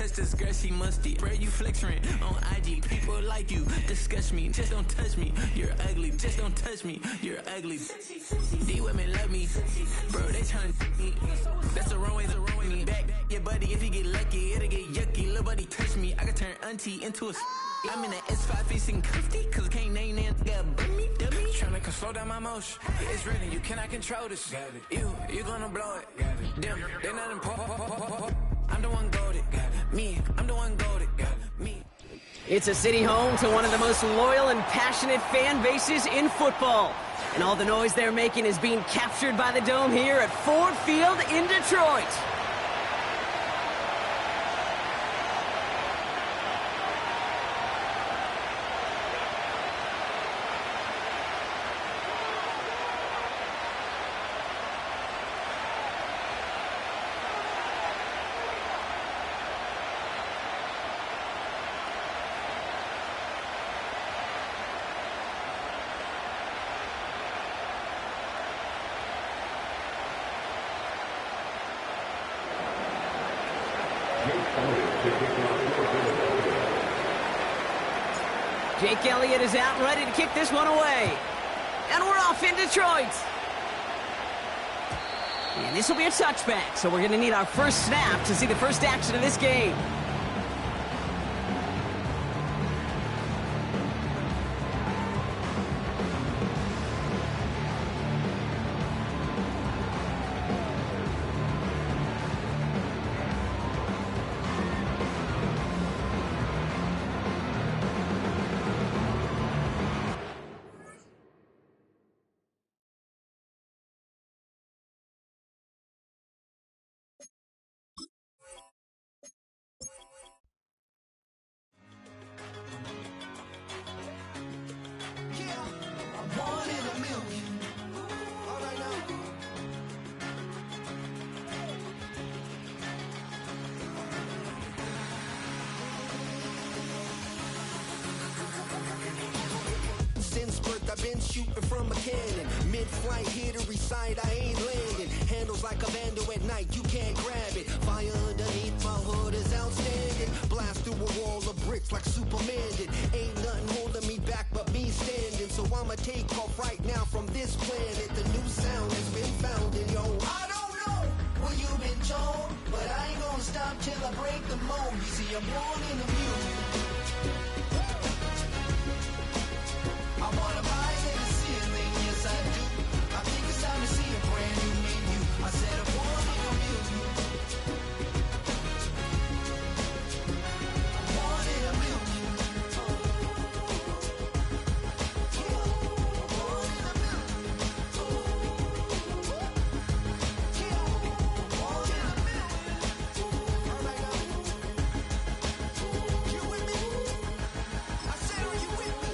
touch this girl, she musty. Bro, you flexing on IG. People like you, disgust me. Just don't touch me, you're ugly. Just don't touch me, you're ugly. These women love me, bro, they tryna me. That's the wrong way, me. Back your buddy, if you get lucky, it'll get yucky. Little buddy touch me, I can turn auntie into a I'm in the S5 facing cuffy, cause I can't name that guy but me, dummy. Tryna slow down my motion. It's written, you cannot control this. You gonna blow it. Them, they not important. I'm the one goated. Me, I'm the one goated. Me. It's a city home to one of the most loyal and passionate fan bases in football. And all the noise they're making is being captured by the Dome here at Ford Field in Detroit. Jake Elliott is out and ready to kick this one away. And we're off in Detroit. And this will be a touchback, so we're going to need our first snap to see the first action of this game. I've been shooting from a cannon. Mid-flight, here to recite, I ain't landing. Handles like a vandal at night, you can't grab it. Fire underneath my hood is outstanding. Blast through a wall of bricks like Superman did. Ain't nothing holding me back but me standing. So I'ma take off right now from this planet. The new sound has been found in yo. I don't know what you've been told, but I ain't gonna stop till I break the mold. You see, I'm born in the music. I wanna rise in the ceiling, yes I do. I think it's time to see a brand new menu. I said I'm born in the music. I'm born in the music. I'm born in the music. I'm born in the music. All right now. You with me? I said, are you with me?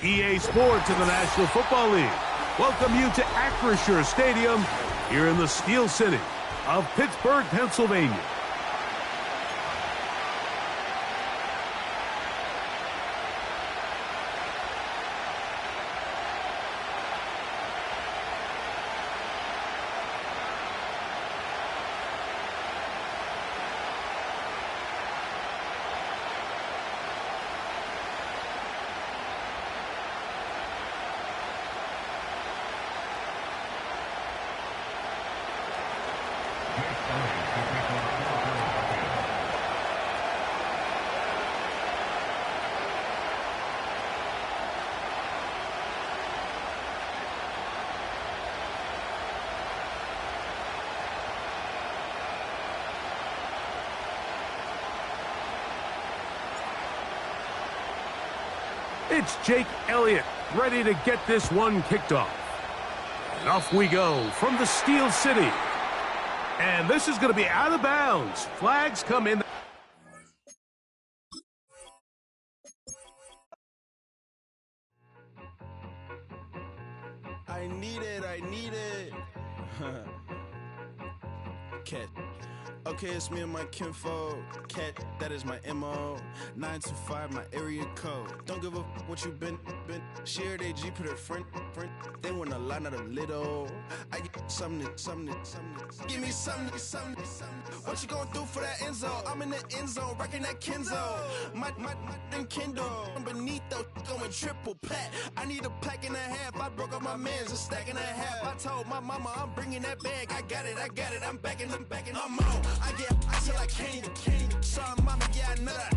EA Sports in the National Football League welcome you to Acrisure Stadium here in the Steel City of Pittsburgh, Pennsylvania. It's Jake Elliott ready to get this one kicked off. And off we go from the Steel City. And this is going to be out of bounds. Flags come in. I need it. Cat. Okay, it's me and my kinfolk. Cat, that is my MO. 925, my area code. Don't give a what you been. Shared AG, put her friend. They want a lot, not a little. I get something. Give me something. What you gonna do for that end zone? I'm in the end zone, rocking that Kenzo. My Kindle. I'm beneath though, going triple plat. I need a pack and a half. I broke up my mans, a stack and a half. I told my mama I'm bringing that bag. I got it. I'm backing. I'm on. I feel like candy. Sorry, mama, yeah, I know that.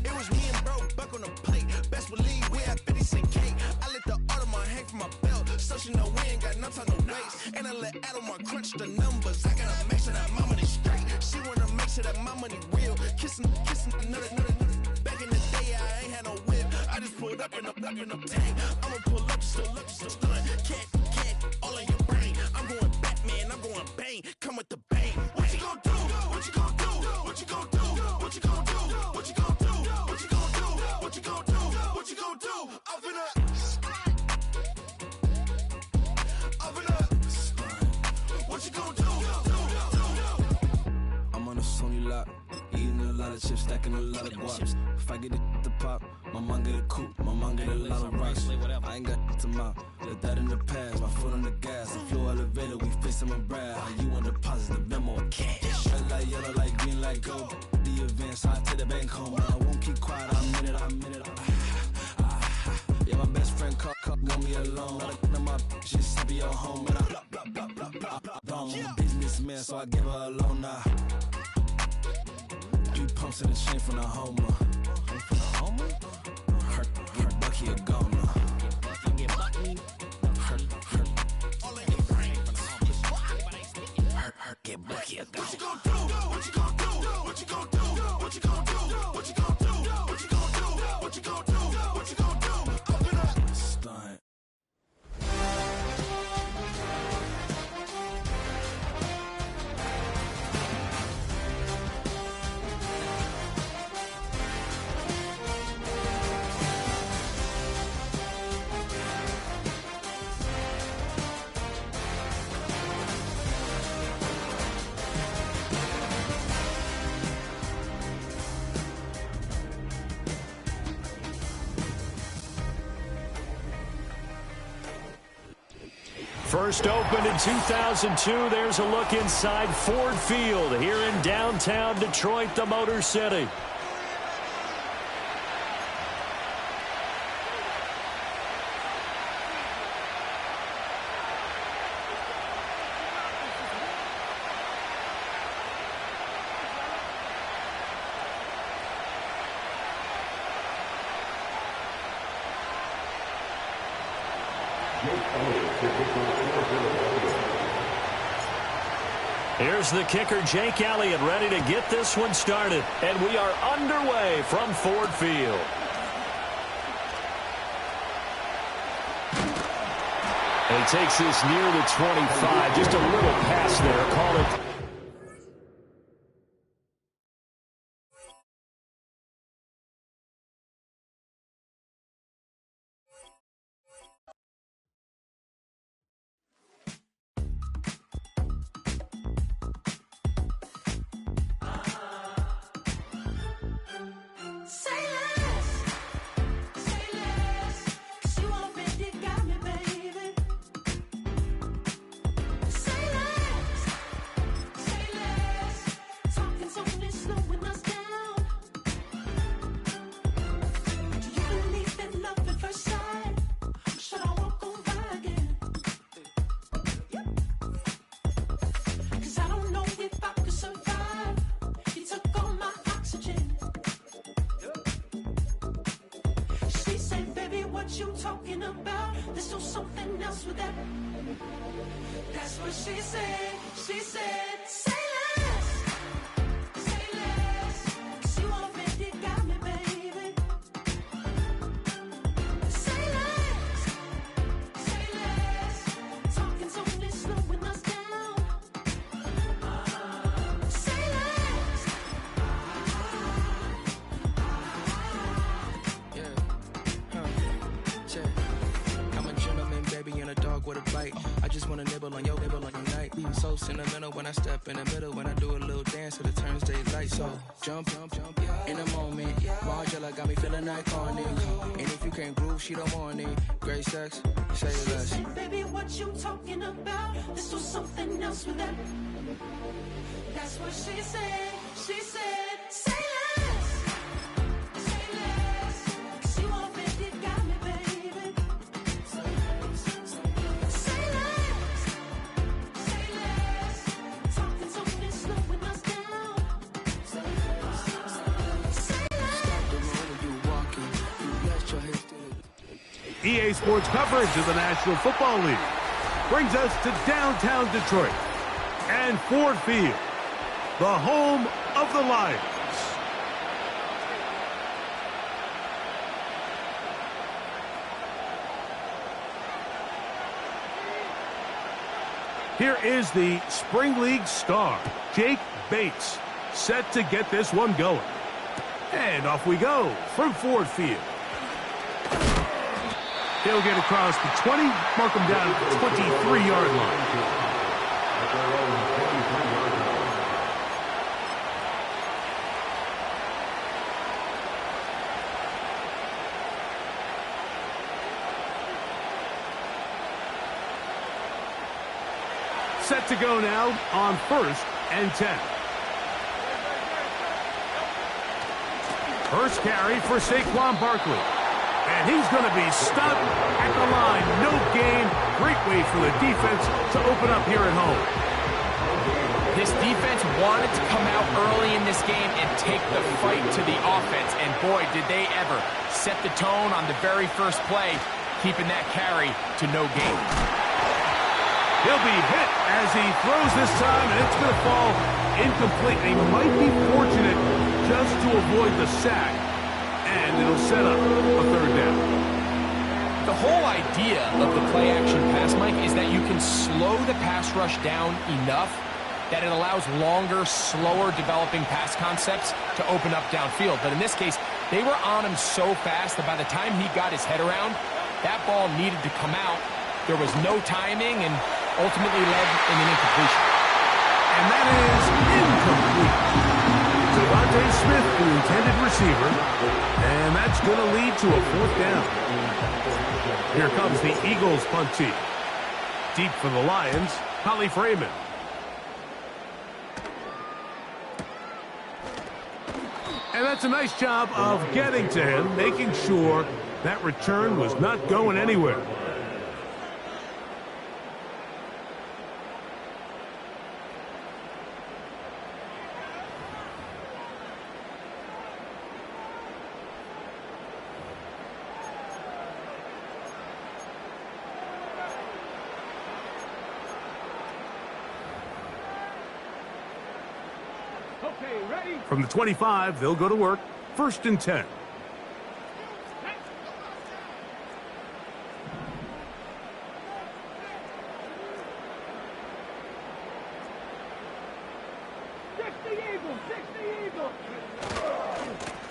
It was me and bro, buck on the plate. Best believe we had 50 cent cake. I let the Audemars hang from my belt. So she know we ain't got no time to waste. And I let Audemars crunch the numbers. I gotta make sure that my money straight. She wanna make sure that my money real. Kissing another. Back in the day, I ain't had no whip. I just pulled up in the tank. I'ma pull up, just stun. Cat, all in your brain. I'm going Batman, I'm going bang. Come with the bang. What you gonna do? What you gonna do? What you gonna do? What you gonna do? What you gonna do? What you gonna do? What you gonna do? What you gonna do? Up in up. What you gonna do? I'm on a Sony lot, eating a lot of chips, stacking a lot of guap. If I get it to pop, my mom get a coupe, my mom get a lot of rice. I ain't got to mouth, let that in the past. My foot on the gas, the floor elevator, we facing my brad. How you want to deposit the memo of cash? Red light, yellow light, green light, gold. The event, so I take the bank home. I won't keep quiet, I'm in it. Yeah, my best friend want me alone. None of my bitches be your home, and I'm a businessman, so I give her a loan now. 3 pumps in the chain from the Homer. Her Bucky a goner. Her get Bucky a goner. What you gonna do? What you gonna do? What you gonna do? What you gonna do? What you gonna do? What you gonna do? What you gonna do? What you gonna do? Open up. Stunt. First opened in 2002, there's a look inside Ford Field here in downtown Detroit, the Motor City. Here's the kicker, Jake Elliott, ready to get this one started. And we are underway from Ford Field. And he takes this near the 25. Just a little pass there. Call it you talking about. There's still something else with that. That's what she said. She said, say less. Say less. 'Cause you already got me, baby. Say less. Say less. Talking's only slowing us down. Say less. I'm a gentleman, baby, and a dog with a bite. I just wanna nibble on your night. So sentimental when I step in the middle. When I do a little dance till it turns daylight. So jump in the moment. Margella got me feeling iconic. And if you can't groove, she don't want it. Great sex, say less. Say, baby, what you talking about? There's still something else with that. That's what she said. She said, say less. Say less. 'Cause you already got me, baby. Say less. Say less. Talking's only slowing us down. Say less. Say less. The moment you walking, you let your hips do it. EA Sports coverage of the National Football League brings us to downtown Detroit and Ford Field, the home of the Lions. Here is the Spring League star, Jake Bates, set to get this one going. And off we go from Ford Field. He'll get across the 20, mark him down at the 23-yard line. Set to go now on 1st and 10. First carry for Saquon Barkley. And he's going to be stuck at the line. No gain. Great way for the defense to open up here at home. This defense wanted to come out early in this game and take the fight to the offense. And boy, did they ever set the tone on the very first play, keeping that carry to no gain. He'll be hit as he throws this time, and it's going to fall incomplete. They might be fortunate just to avoid the sack, and it'll set up a 3rd down. The whole idea of the play-action pass, Mike, is that you can slow the pass rush down enough that it allows longer, slower developing pass concepts to open up downfield. But in this case, they were on him so fast that by the time he got his head around, that ball needed to come out. There was no timing and ultimately led in an incompletion. And that is incomplete. Devontae Smith, the intended receiver, and that's going to lead to a 4th down. Here comes the Eagles punt team. Deep for the Lions, Holly Freeman. And that's a nice job of getting to him, making sure that return was not going anywhere. From the 25, they'll go to work. 1st and 10.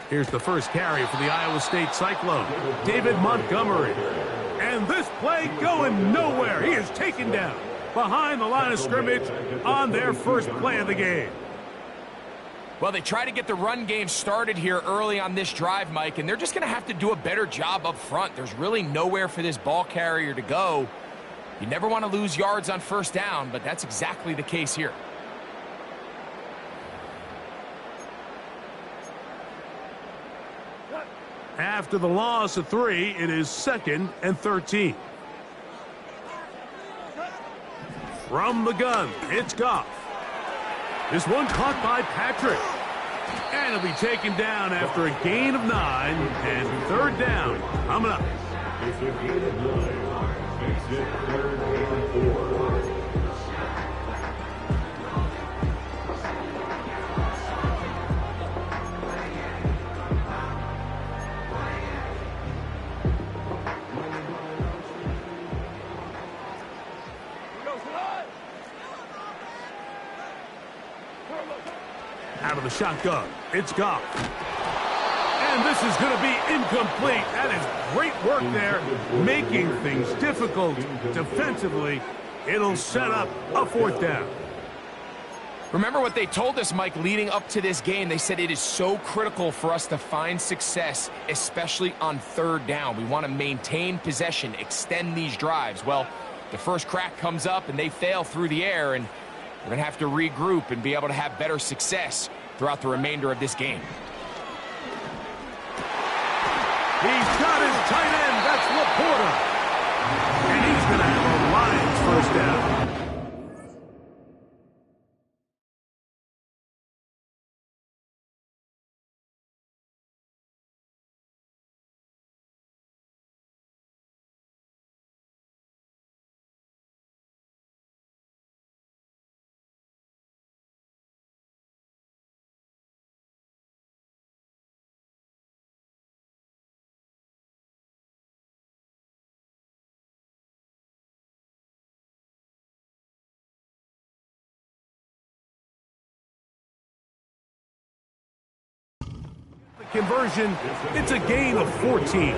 Here's the first carry for the Iowa State Cyclone, David Montgomery. And this play going nowhere. He is taken down behind the line of scrimmage on their first play of the game. Well, they try to get the run game started here early on this drive, Mike, and they're just going to have to do a better job up front. There's really nowhere for this ball carrier to go. You never want to lose yards on 1st down, but that's exactly the case here. After the loss of 3, it is 2nd and 13. From the gun, it's Goff. This one caught by Patrick. And he'll be taken down after a gain of 9, and 3rd down coming up. It's a gain of 9. Makes it 3rd and 4. Out of the shotgun, it's Goff. And this is going to be incomplete. That is great work there, making things difficult defensively. It'll set up a 4th down. Remember what they told us, Mike, leading up to this game. They said it is so critical for us to find success, especially on 3rd down. We want to maintain possession, extend these drives. Well, the first crack comes up and they fail through the air, and we're going to have to regroup and be able to have better success throughout the remainder of this game. He's got his tight end. That's Laporta. And he's going to have a Lions 1st down. Conversion, it's a gain of 14.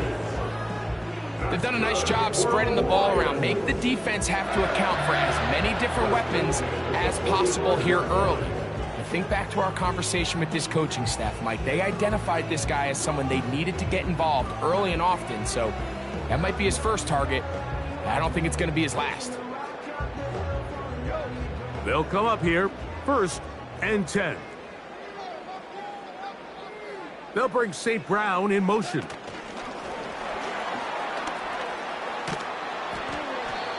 They've done a nice job spreading the ball around. Make the defense have to account for as many different weapons as possible here early. And think back to our conversation with this coaching staff, Mike. They identified this guy as someone they needed to get involved early and often, so that might be his first target. I don't think it's going to be his last. They'll come up here, 1st and 10. They'll bring St. Brown in motion.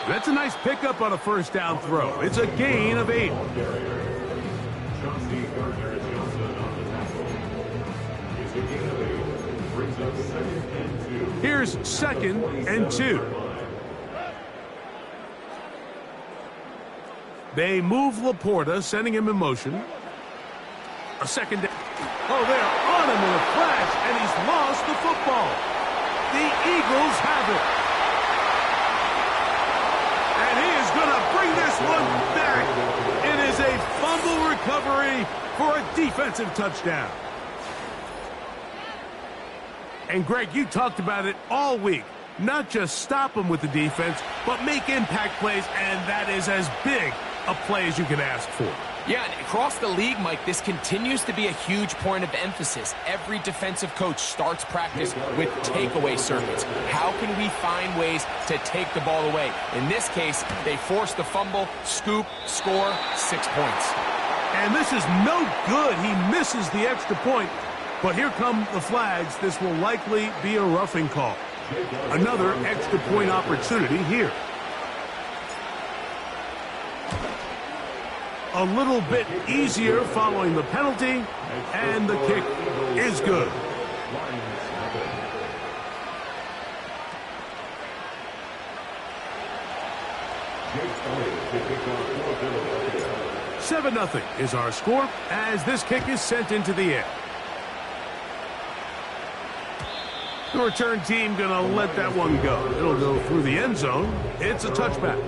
That's a nice pickup on a 1st down throw. It's a gain of 8. Here's 2nd and 2. They move Laporta, sending him in motion. A 2nd down. Oh, they're on him in a flash, and he's lost the football. The Eagles have it. And he is going to bring this one back. It is a fumble recovery for a defensive touchdown. And, Greg, you talked about it all week. Not just stop them with the defense, but make impact plays, and that is as big a play as you can ask for. Yeah, and across the league, Mike, this continues to be a huge point of emphasis. Every defensive coach starts practice with takeaway circuits. How can we find ways to take the ball away? In this case, they force the fumble, scoop, score, 6 points. And this is no good. He misses the extra point. But here come the flags. This will likely be a roughing call. Another extra point opportunity here. A little bit easier following the penalty, and the kick is good. $7-0 is our score as this kick is sent into the air. The return team going to let that one go. It'll go through the end zone. It's a touchback.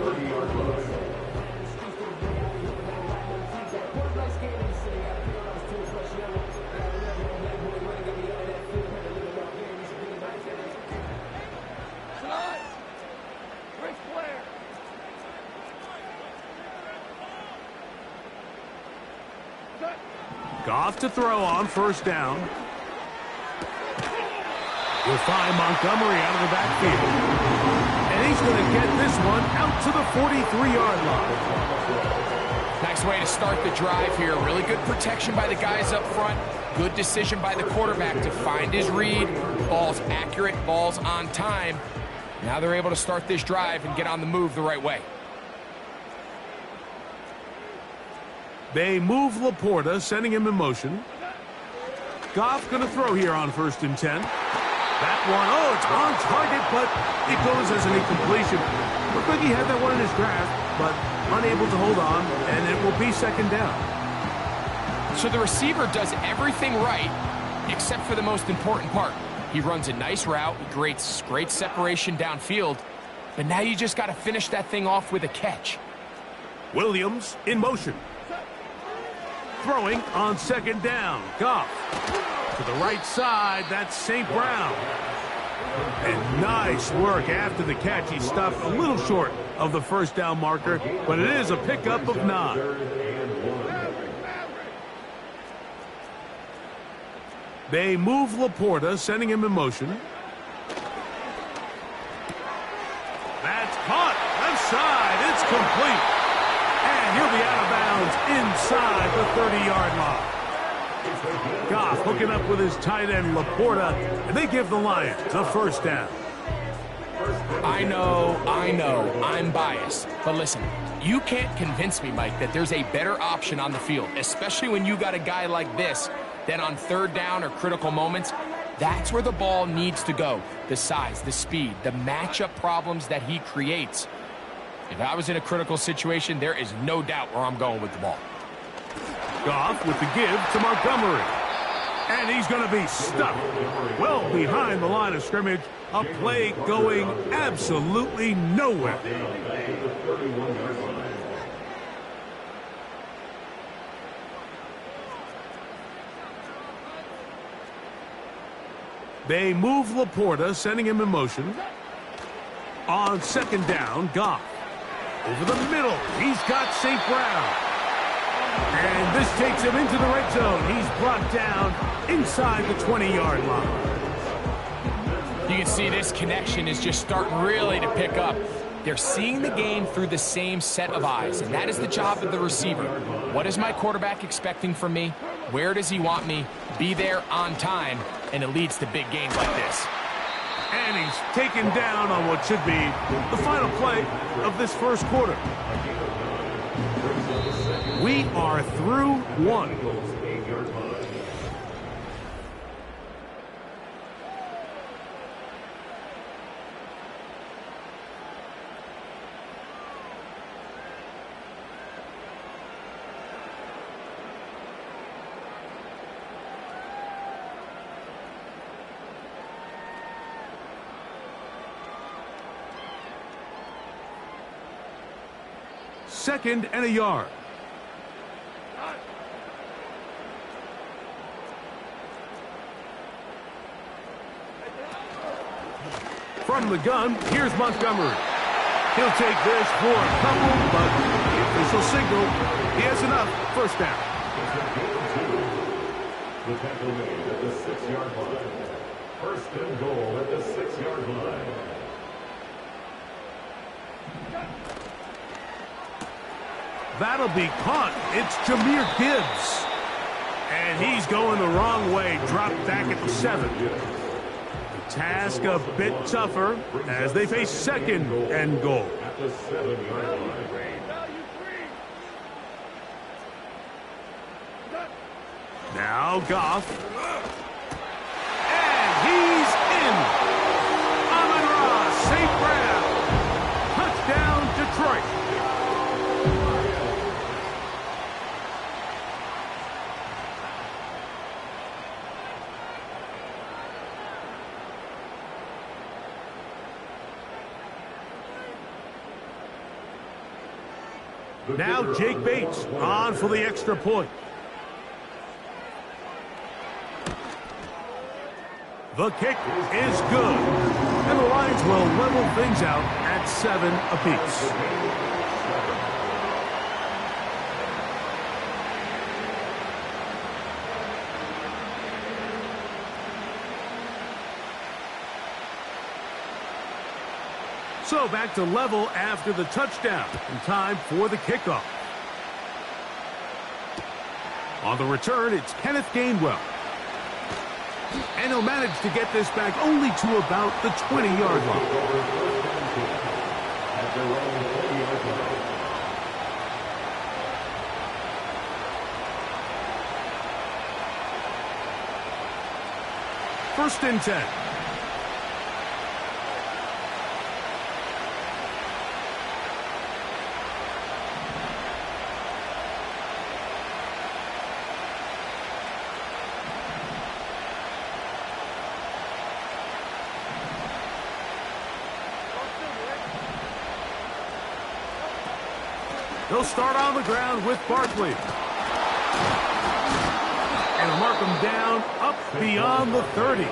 Goff to throw on 1st down. We'll find Montgomery out of the backfield. And he's going to get this one out to the 43-yard line. Nice way to start the drive here. Really good protection by the guys up front. Good decision by the quarterback to find his read. Ball's accurate, ball's on time. Now they're able to start this drive and get on the move the right way. They move Laporta, sending him in motion. Goff going to throw here on 1st and 10. That one, oh, it's on target, but it goes as an incompletion. Looked like he had that one in his grasp, but unable to hold on, and it will be second down. So the receiver does everything right, except for the most important part. He runs a nice route, he creates great separation downfield, but now you just got to finish that thing off with a catch. Williams in motion. Throwing on second down. Goff to the right side. That's St. Brown. And nice work after the catch. He stopped a little short of the first down marker, but it is a pickup of 9. They move Laporta, sending him in motion. That's caught. Left side. It's complete. And he'll be out of bounds inside the 30-yard line. Goff hooking up with his tight end, Laporta, and they give the Lions a first down. I know, I'm biased. But listen, you can't convince me, Mike, that there's a better option on the field, especially when you got a guy like this, that on third down or critical moments, that's where the ball needs to go. The size, the speed, the matchup problems that he creates. If I was in a critical situation, there is no doubt where I'm going with the ball. Goff with the give to Montgomery. And he's going to be stuck well behind the line of scrimmage. A play going absolutely nowhere. They move Laporta, sending him in motion. On second down, Goff. Over the middle, he's got St. Brown. And this takes him into the red zone. He's brought down inside the 20-yard line. You can see this connection is just starting really to pick up. They're seeing the game through the same set of eyes, and that is the job of the receiver. What is my quarterback expecting from me? Where does he want me? Be there on time, and it leads to big games like this. And he's taken down on what should be the final play of this first quarter. We are through one. Second and a yard. From the gun, here's Montgomery. He'll take this for a couple, but the official signal, he has enough. First down. The tackle made at the 6-yard line. First and goal at the 6-yard line. That'll be caught. It's Jahmyr Gibbs. And he's going the wrong way. Dropped back at the 7. The task a bit tougher as they face second and goal. At the 7-yard line. Now Goff. And he's in. Amon-Ra St. Brown. Touchdown, Detroit. Now Jake Bates on for the extra point. The kick is good. And the Lions will level things out at 7 apiece. So back to level after the touchdown. And time for the kickoff. On the return, it's Kenneth Gainwell. And he'll manage to get this back only to about the 20-yard line. First and 10. They'll start on the ground with Barkley. And mark him down up beyond the 30.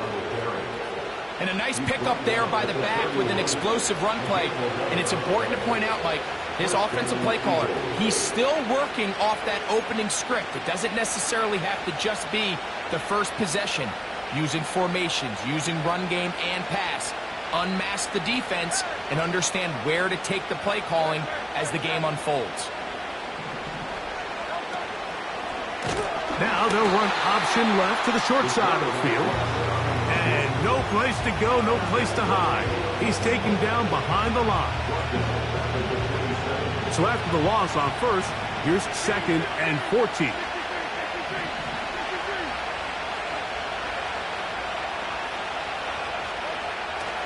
And a nice pickup there by the back with an explosive run play. And it's important to point out, Mike, his offensive play caller, he's still working off that opening script. It doesn't necessarily have to just be the first possession. Using formations, using run game and pass. Unmask the defense and understand where to take the play calling as the game unfolds. Now they'll run option left to the short side of the field. And no place to go, no place to hide. He's taken down behind the line. So after the loss on first, here's 2nd and 14.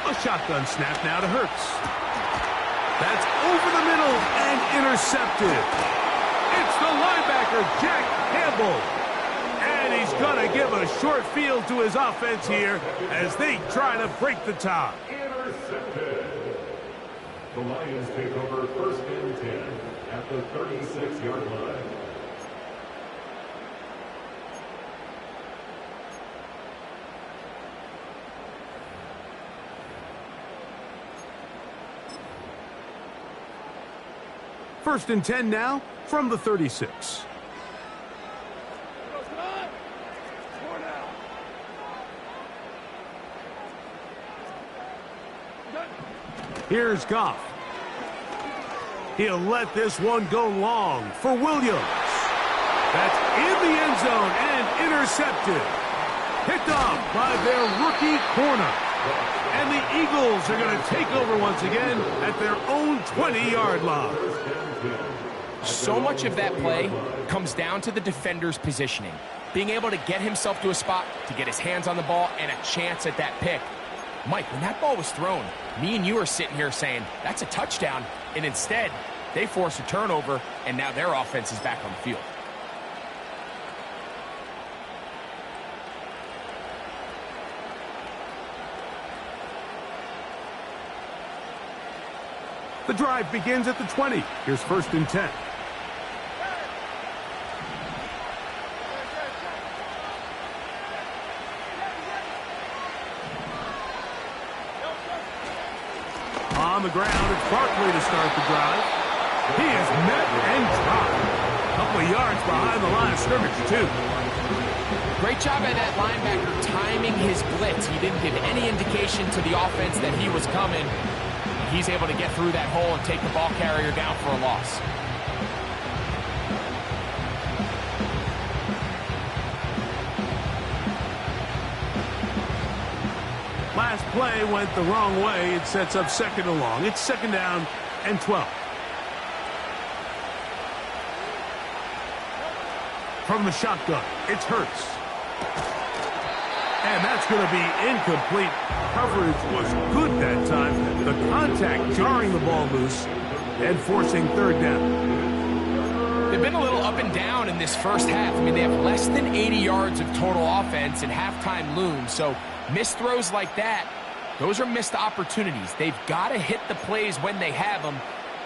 A shotgun snap now to Hurts. That's over the middle and intercepted. It's the linebacker, Jack Campbell. And he's going to give a short field to his offense here as they try to break the tie. Intercepted. The Lions take over 1st and 10 at the 36-yard line. First and 10 now from the 36. Here's Goff. He'll let this one go long for Williams. That's in the end zone and intercepted. Picked off by their rookie corner. And the Eagles are going to take over once again at their own 20-yard line. So much of that play comes down to the defender's positioning. Being able to get himself to a spot, to get his hands on the ball, and a chance at that pick. Mike, when that ball was thrown, me and you are sitting here saying, that's a touchdown. And instead, they force a turnover, and now their offense is back on the field. The drive begins at the 20. Here's 1st and 10. On the ground, it's Barkley to start the drive. He is met and dropped. A couple of yards behind the line of scrimmage, too. Great job by that linebacker timing his blitz. He didn't give any indication to the offense that he was coming. He's able to get through that hole and take the ball carrier down for a loss. Last play went the wrong way. It sets up 2nd and long. It's 2nd down and 12. From the shotgun, it's Hurts. And that's going to be incomplete. Coverage was good that time. The contact jarring the ball loose and forcing 3rd down. They've been a little up and down in this first half. I mean, they have less than 80 yards of total offense and halftime looms. So missed throws like that, those are missed opportunities. They've got to hit the plays when they have them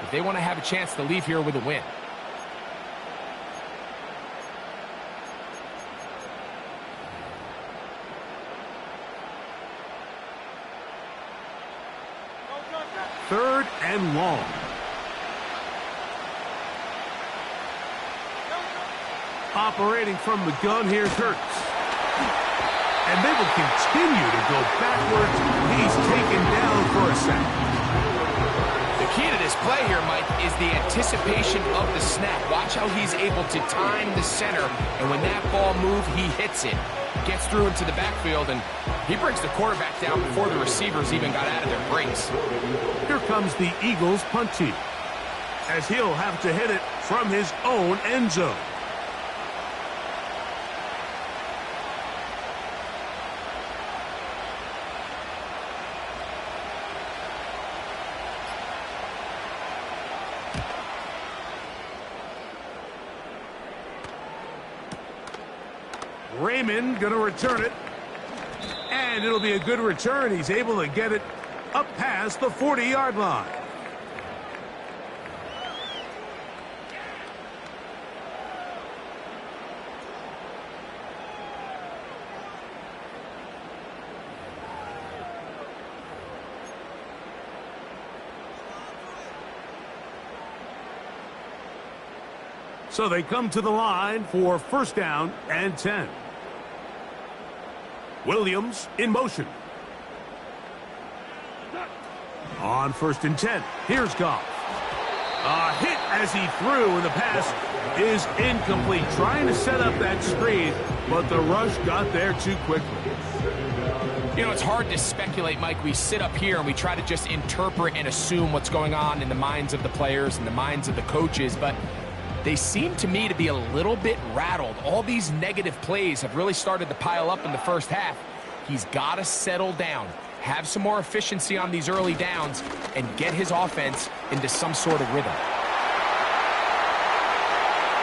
if they want to have a chance to leave here with a win. Third and long. Operating from the gun, here's Hurts. And they will continue to go backwards. He's taken down for a sack. The key to this play here, Mike, is the anticipation of the snap. Watch how he's able to time the center, and when that ball moves, he hits it. Gets through into the backfield, and he brings the quarterback down before the receivers even got out of their breaks. Here comes the Eagles punt team, as he'll have to hit it from his own end zone. Raymond going to return it. And it'll be a good return. He's able to get it up past the 40-yard line. So they come to the line for first down and 10. Williams in motion. On first and 10, here's Goff. A hit as he threw, and the pass is incomplete. Trying to set up that screen, but the rush got there too quickly. You know, it's hard to speculate, Mike. We sit up here and we try to just interpret and assume what's going on in the minds of the players and the minds of the coaches, but they seem to me to be a little bit rattled. All these negative plays have really started to pile up in the first half. He's got to settle down, have some more efficiency on these early downs, and get his offense into some sort of rhythm.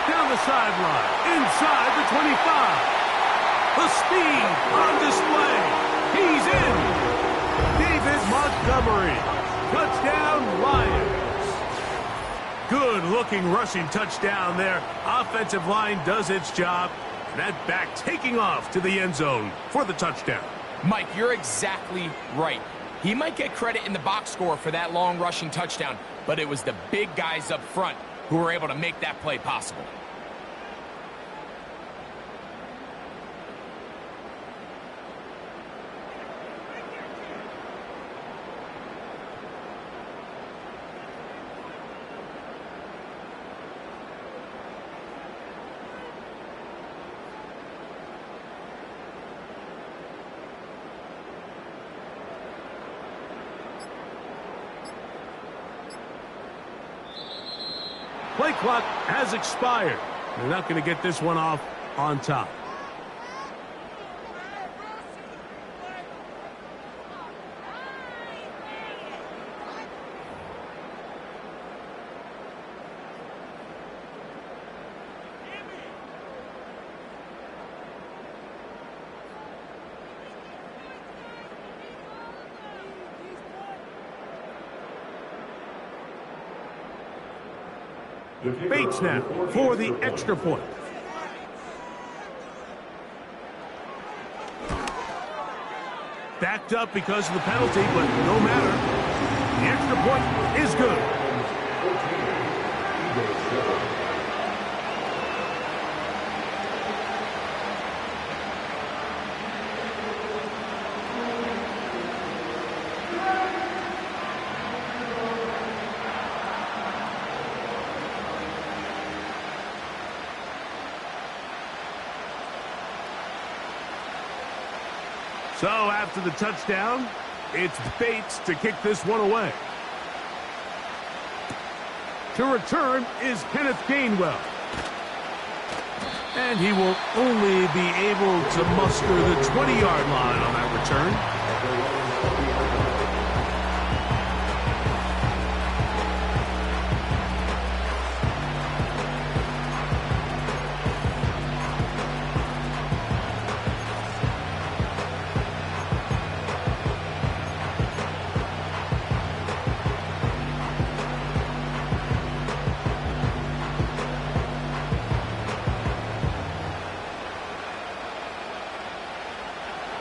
Down the sideline, inside the 25. The speed on display. He's in. David Montgomery. Touchdown, Lions. Good-looking rushing touchdown there. Offensive line does its job. And that back taking off to the end zone for the touchdown. Mike, you're exactly right. He might get credit in the box score for that long rushing touchdown, but it was the big guys up front who were able to make that play possible. Play clock has expired. They're not going to get this one off on top. Bates now for the extra point. Backed up because of the penalty, but no matter. The extra point is good. So after the touchdown, it's Bates to kick this one away. To return is Kenneth Gainwell. And he will only be able to muster the 20-yard line on that return.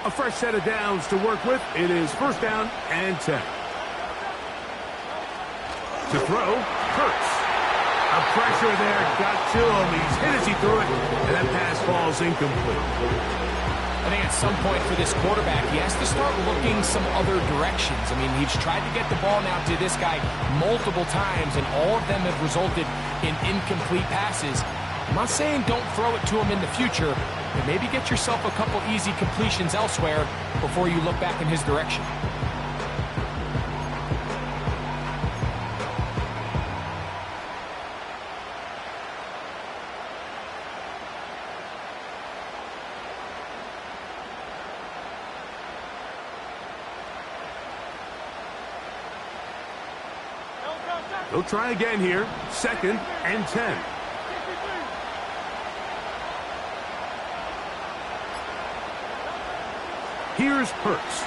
A fresh set of downs to work with. It is first down and 10. To throw, Hurts. A pressure there got to him. He's hit as he threw it, and that pass falls incomplete. I think at some point for this quarterback, he has to start looking some other directions. I mean, he's tried to get the ball now to this guy multiple times, and all of them have resulted in incomplete passes. I'm not saying don't throw it to him in the future, but maybe get yourself a couple easy completions elsewhere before you look back in his direction. They'll try again here. Second and 10. Here's Hurts.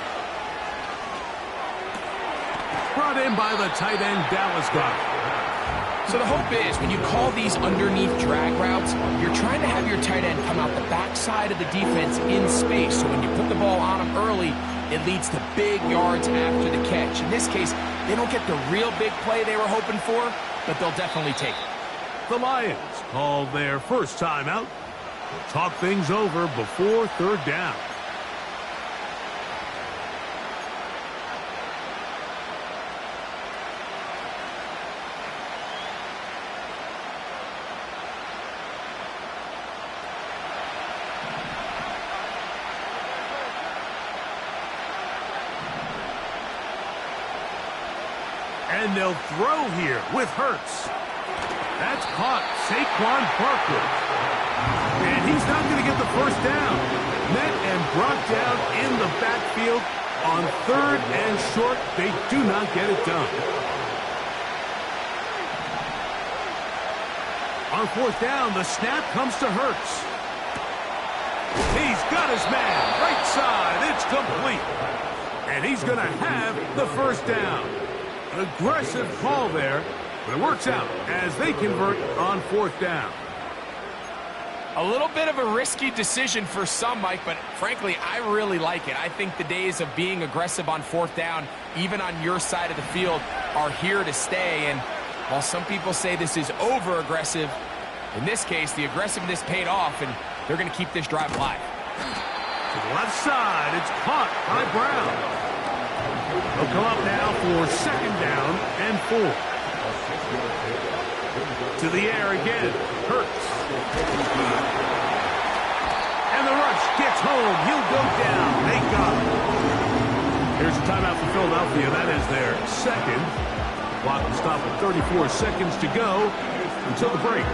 Brought in by the tight end, Dallas Goedert. So the hope is when you call these underneath drag routes, you're trying to have your tight end come out the backside of the defense in space. So when you put the ball on him early, it leads to big yards after the catch. In this case, they don't get the real big play they were hoping for, but they'll definitely take it. The Lions call their first timeout. We'll talk things over before third down. And they'll throw here with Hurts. That's caught. Saquon Barkley. And he's not going to get the first down. Met and brought down in the backfield on third and short. They do not get it done. On fourth down, the snap comes to Hurts. He's got his man. Right side. It's complete. And he's going to have the first down. An aggressive call there, but it works out as they convert on fourth down. A little bit of a risky decision for some, Mike, but frankly, I really like it. I think the days of being aggressive on fourth down, even on your side of the field, are here to stay. And while some people say this is over-aggressive, in this case, the aggressiveness paid off, and they're going to keep this drive alive. To the left side, it's caught by Brown. They'll come up now for second down and 4. To the air again. Hurts. And the rush gets home. He'll go down. They got him. Here's a timeout for Philadelphia. That is their second. Clock will stop at 34 seconds to go until the break.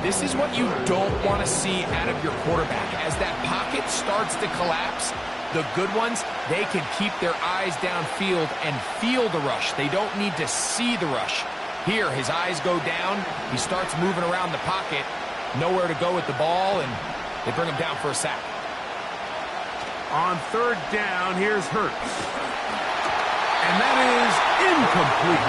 This is what you don't want to see out of your quarterback. As that pocket starts to collapse, the good ones, they can keep their eyes downfield and feel the rush. They don't need to see the rush. Here, his eyes go down. He starts moving around the pocket. Nowhere to go with the ball, and they bring him down for a sack. On third down, here's Hurts. And that is incomplete.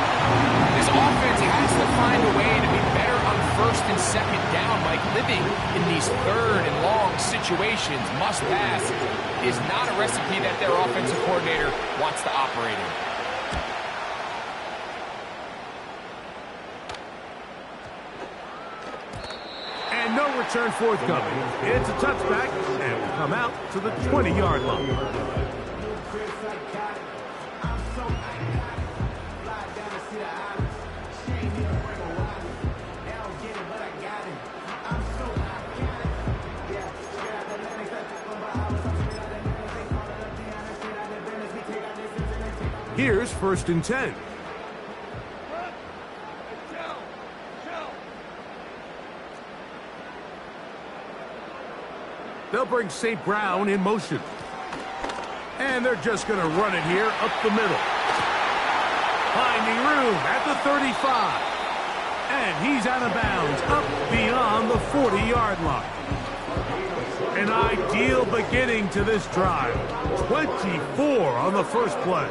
This offense has to find a way to be better on first and second down. Like living in these third and long situations, must pass, is not a recipe that their offensive coordinator wants to operate in. And no return forthcoming. It's a touchback, and will come out to the 20-yard line. Here's first and 10. They'll bring St. Brown in motion. And they're just going to run it here up the middle. Finding room at the 35. And he's out of bounds up beyond the 40-yard line. An ideal beginning to this drive. 24 on the first play.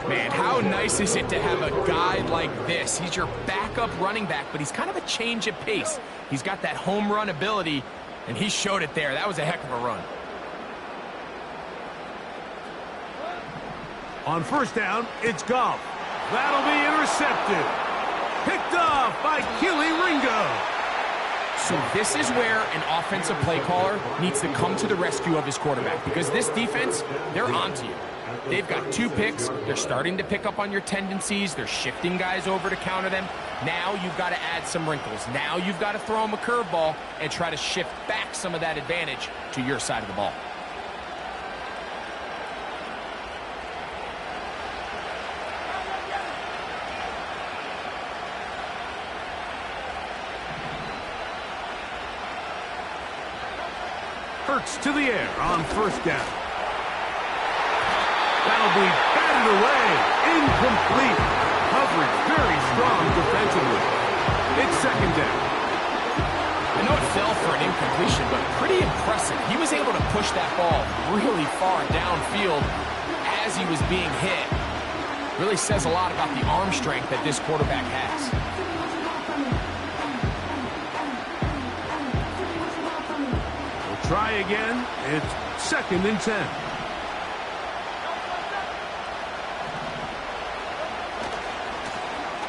Man, how nice is it to have a guy like this? He's your backup running back, but he's kind of a change of pace. He's got that home run ability, and he showed it there. That was a heck of a run. On first down, it's Goff. That'll be intercepted. Picked off by Keely Ringo. So this is where an offensive play caller needs to come to the rescue of his quarterback, because this defense, they're onto you. They've got 2 picks. They're starting to pick up on your tendencies. They're shifting guys over to counter them. Now you've got to add some wrinkles. Now you've got to throw them a curveball and try to shift back some of that advantage to your side of the ball. Hurts to the air on first down. That'll be batted away. Incomplete. Coverage very strong defensively. It's second down. I know it fell for an incompletion, but pretty impressive. He was able to push that ball really far downfield as he was being hit. Really says a lot about the arm strength that this quarterback has. We'll try again. It's second and 10.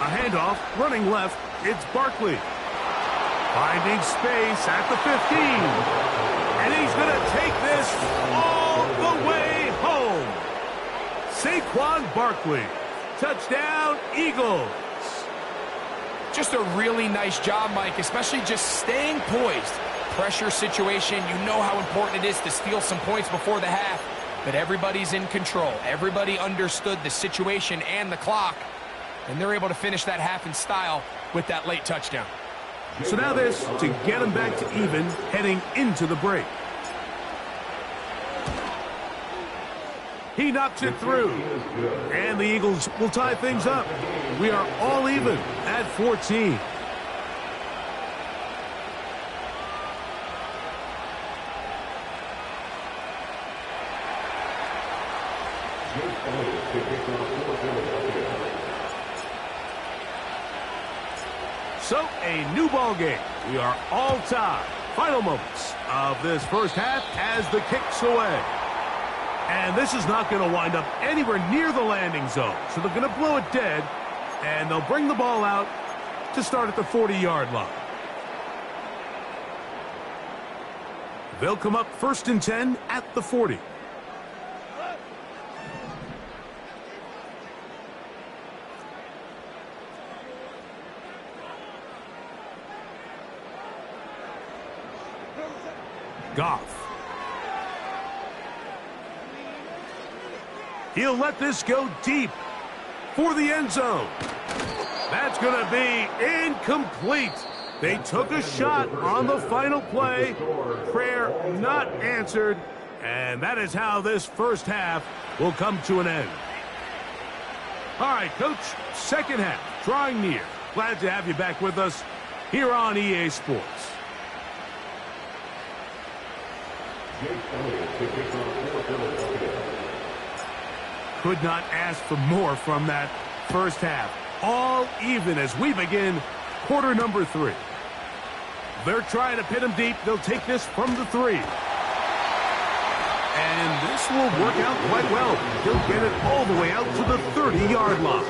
A handoff, running left, It's Barkley. Finding space at the 15. And he's going to take this all the way home. Saquon Barkley. Touchdown, Eagles. Just a really nice job, Mike, especially just staying poised. Pressure situation, you know how important it is to steal some points before the half, but everybody's in control. Everybody understood the situation and the clock, and they're able to finish that half in style with that late touchdown. So now this to get them back to even heading into the break. He knocks it through, and the Eagles will tie things up. We are all even at 14. So, a new ball game. We are all tied. Final moments of this first half as the kick's away. And this is not going to wind up anywhere near the landing zone. So they're going to blow it dead, and they'll bring the ball out to start at the 40-yard line. They'll come up 1st and 10 at the 40. Goff. He'll let this go deep for the end zone. That's going to be incomplete. They took a shot on the final play. Prayer not answered. And that is how this first half will come to an end. All right, Coach, second half, drawing near. Glad to have you back with us here on EA Sports. Could not ask for more from that first half. All even as we begin quarter number 3. They're trying to pin him deep. They'll take this from the 3. And this will work out quite well. He'll get it all the way out to the 30-yard line.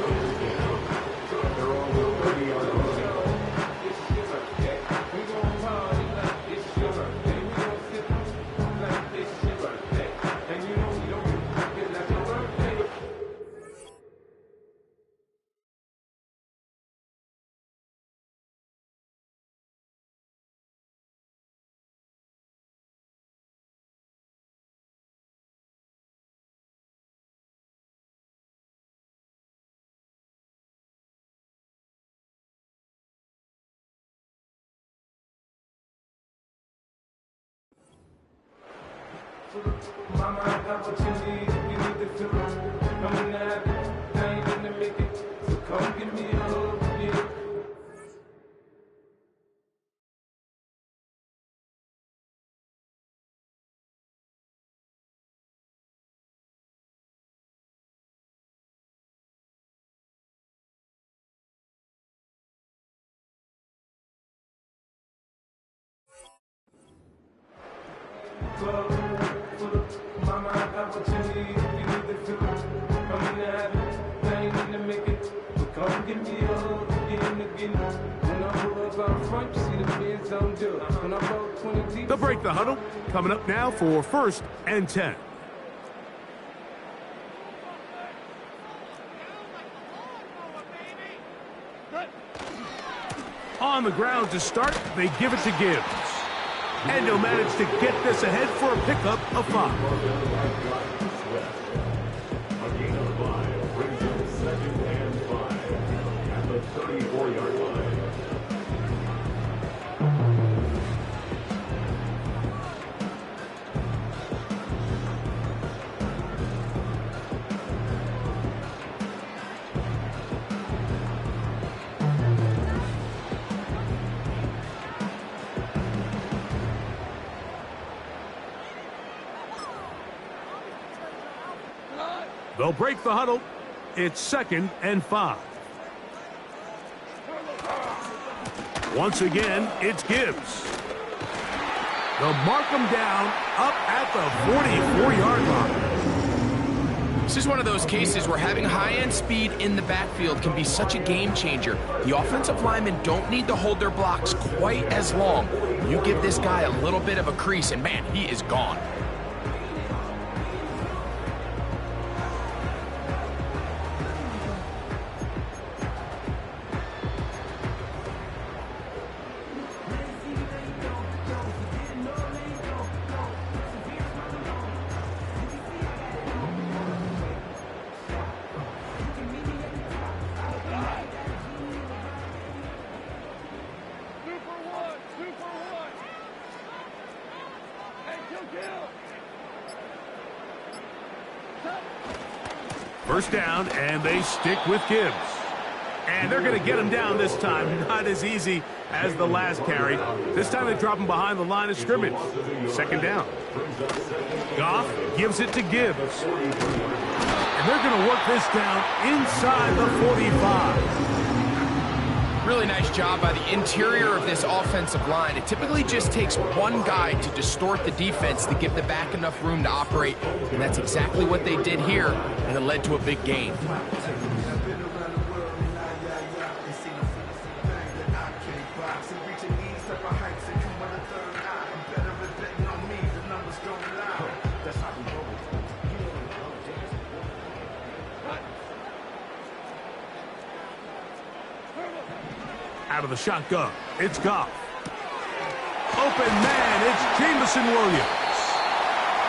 Mama, I got what you need. You need to feel it. I'm in the habit. I ain't gonna make it. So come give me a hug. Yeah. Mama, I got what you need. You need to feel it. I'm in the habit. I ain't gonna make it. So come give me a hug. Again. When I pull up out front, you see the Benz on do. When I roll 20 deep. They'll break the huddle. Coming up now for 1st and 10. On the ground to start, they give it to Gibbs. And he'll manage to get this ahead for a pickup of 5. A gain of 5 brings him 2nd and 5 at the 34-yard line. They'll break the huddle. It's 2nd and 5. Once again, it's Gibbs. They'll mark him down up at the 44-yard line. This is one of those cases where having high-end speed in the backfield can be such a game changer. The offensive linemen don't need to hold their blocks quite as long. You give this guy a little bit of a crease, and man, he is gone. First down, and they stick with Gibbs. And they're going to get him down this time. Not as easy as the last carry. This time they drop him behind the line of scrimmage. Second down. Goff gives it to Gibbs. And they're going to work this down inside the 45. Really nice job by the interior of this offensive line. It typically just takes one guy to distort the defense to give the back enough room to operate, and that's exactly what they did here, and it led to a big gain. Out of the shotgun, it's Goff. Open man, it's Jamison Williams.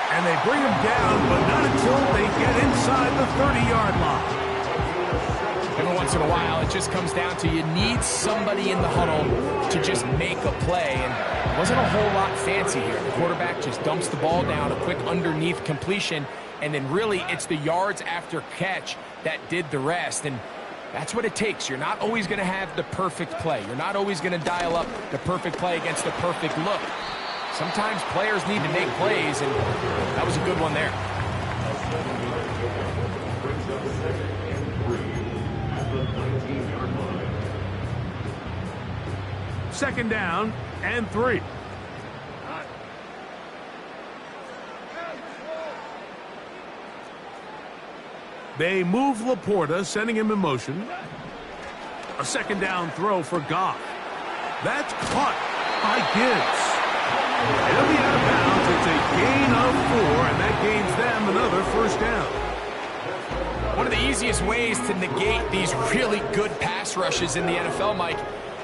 And they bring him down, but not until they get inside the 30-yard line. Every once in a while, it just comes down to you need somebody in the huddle to just make a play. And it wasn't a whole lot fancy here. The quarterback just dumps the ball down, a quick underneath completion, and then really it's the yards after catch that did the rest. And that's what it takes. You're not always going to have the perfect play. You're not always going to dial up the perfect play against the perfect look. Sometimes players need to make plays, and that was a good one there. Second down and 3. They move Laporta, sending him in motion. A second down throw for Goff. That's caught by Gibbs. It'll be out of bounds. It's a gain of 4, and that gains them another first down. One of the easiest ways to negate these really good pass rushes in the NFL, Mike,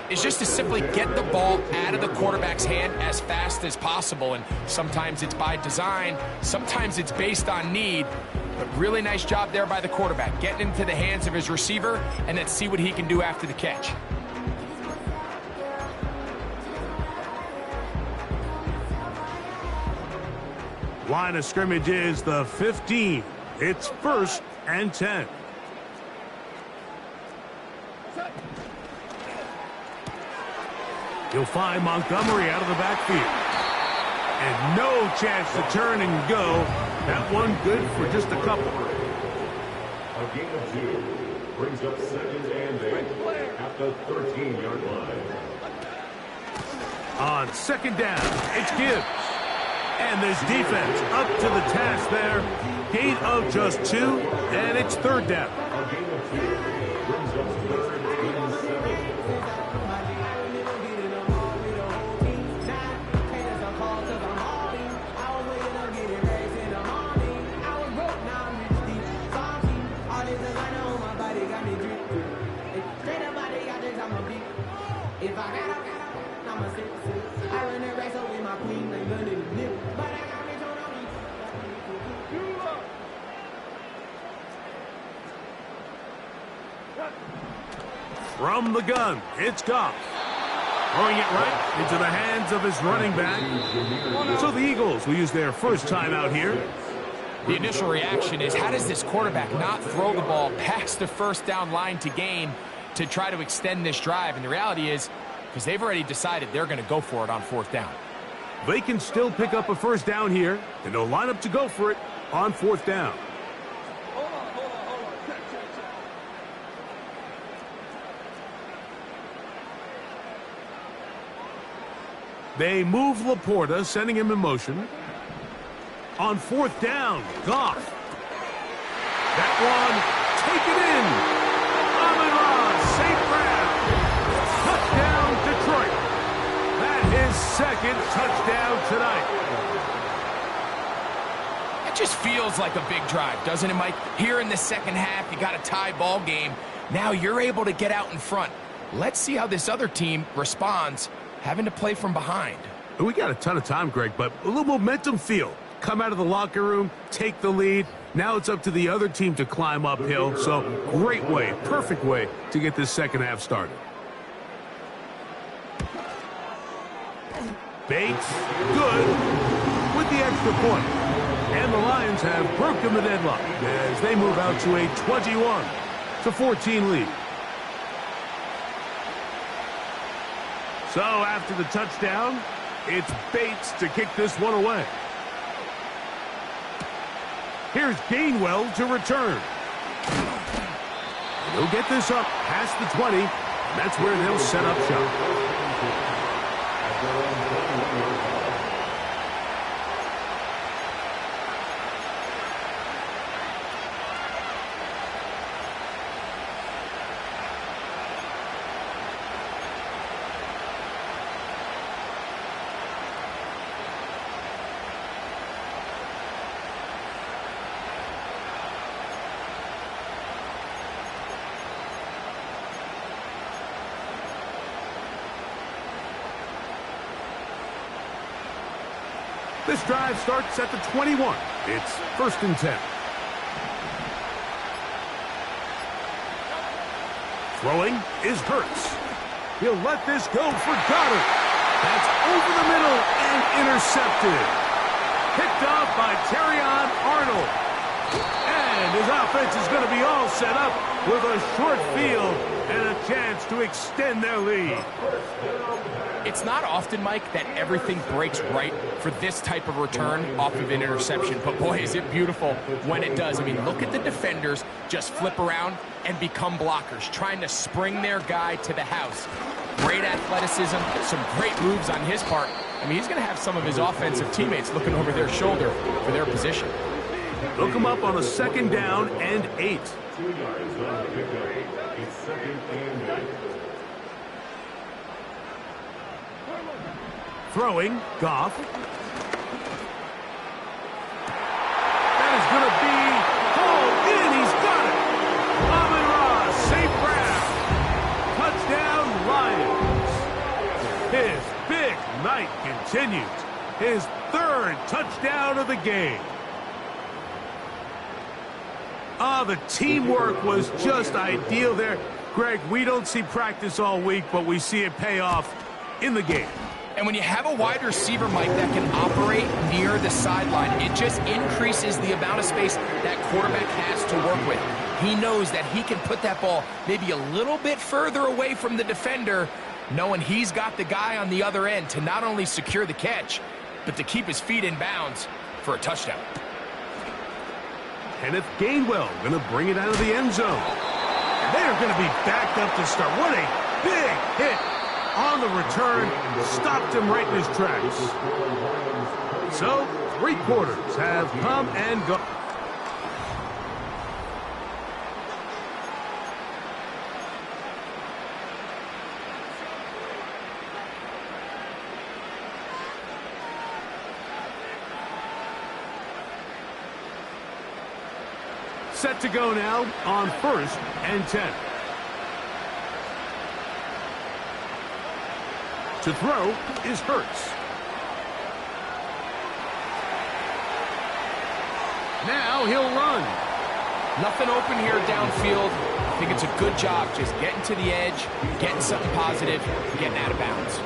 is just to simply get the ball out of the quarterback's hand as fast as possible. And sometimes it's by design, sometimes it's based on need. But really nice job there by the quarterback, getting into the hands of his receiver, and then see what he can do after the catch. Line of scrimmage is the 15. It's 1st and 10. He'll find Montgomery out of the backfield. And no chance to turn and go. That one good for just a couple. A gain of 2 brings up 2nd and 8 at the 13-yard line. On second down, it's Gibbs. And this defense up to the task there. Gain of just 2, and it's 3rd down. A gain of 2 brings up 3rd and 7. From the gun, it's Goff. Throwing it right into the hands of his running back. So the Eagles will use their first time out here. The initial reaction is, how does this quarterback not throw the ball past the first down line to gain to try to extend this drive? And the reality is, because they've already decided they're going to go for it on 4th down. They can still pick up a first down here, and they'll line up to go for it on 4th down. They move Laporta, sending him in motion. On 4th down, Goff. That one, taken in. Amon-Ra, safe grab. Touchdown, Detroit. That is second touchdown tonight. It just feels like a big drive, doesn't it, Mike? Here in the second half, you got a tie ball game. Now you're able to get out in front. Let's see how this other team responds, having to play from behind. We got a ton of time, Greg, but a little momentum feel. Come out of the locker room, take the lead. Now it's up to the other team to climb uphill. So great way, perfect way to get this second half started. Bates, good, with the extra point. And the Lions have broken the deadlock as they move out to a 21-14 lead. So after the touchdown, it's Bates to kick this one away. Here's Gainwell to return. He'll get this up past the 20. That's where they'll set up shop. This drive starts at the 21. It's 1st and 10. Throwing is Hurts. He'll let this go for Goddard. That's over the middle and intercepted. Picked off by Terrion Arnold. And his offense is going to be all set up with a short field and a chance to extend their lead. It's not often, Mike, that everything breaks right for this type of return off of an interception. But, boy, is it beautiful when it does. I mean, look at the defenders just flip around and become blockers, trying to spring their guy to the house. Great athleticism, some great moves on his part. I mean, he's going to have some of his offensive teammates looking over their shoulder for their position. Look him up on a 2nd down and 8. 2 yards on the pickup. It's 2nd and 8. Throwing, Goff. That is going to be hauled in. He's got it. Amon-Ra, safe grab. Touchdown, Lions. His big night continues. His 3rd touchdown of the game. The teamwork was just ideal there. Greg, we don't see practice all week, but we see it pay off in the game. And when you have a wide receiver, Mike, that can operate near the sideline, it just increases the amount of space that quarterback has to work with. He knows that he can put that ball maybe a little bit further away from the defender, knowing he's got the guy on the other end to not only secure the catch, but to keep his feet in bounds for a touchdown. Kenneth Gainwell going to bring it out of the end zone. They're going to be backed up to start. What a big hit on the return. Stopped him right in his tracks. So, 3 quarters have come and gone. Set to go now on 1st and 10. To throw is Hurts. Now he'll run. Nothing open here downfield. I think it's a good job just getting to the edge, getting something positive, getting out of bounds.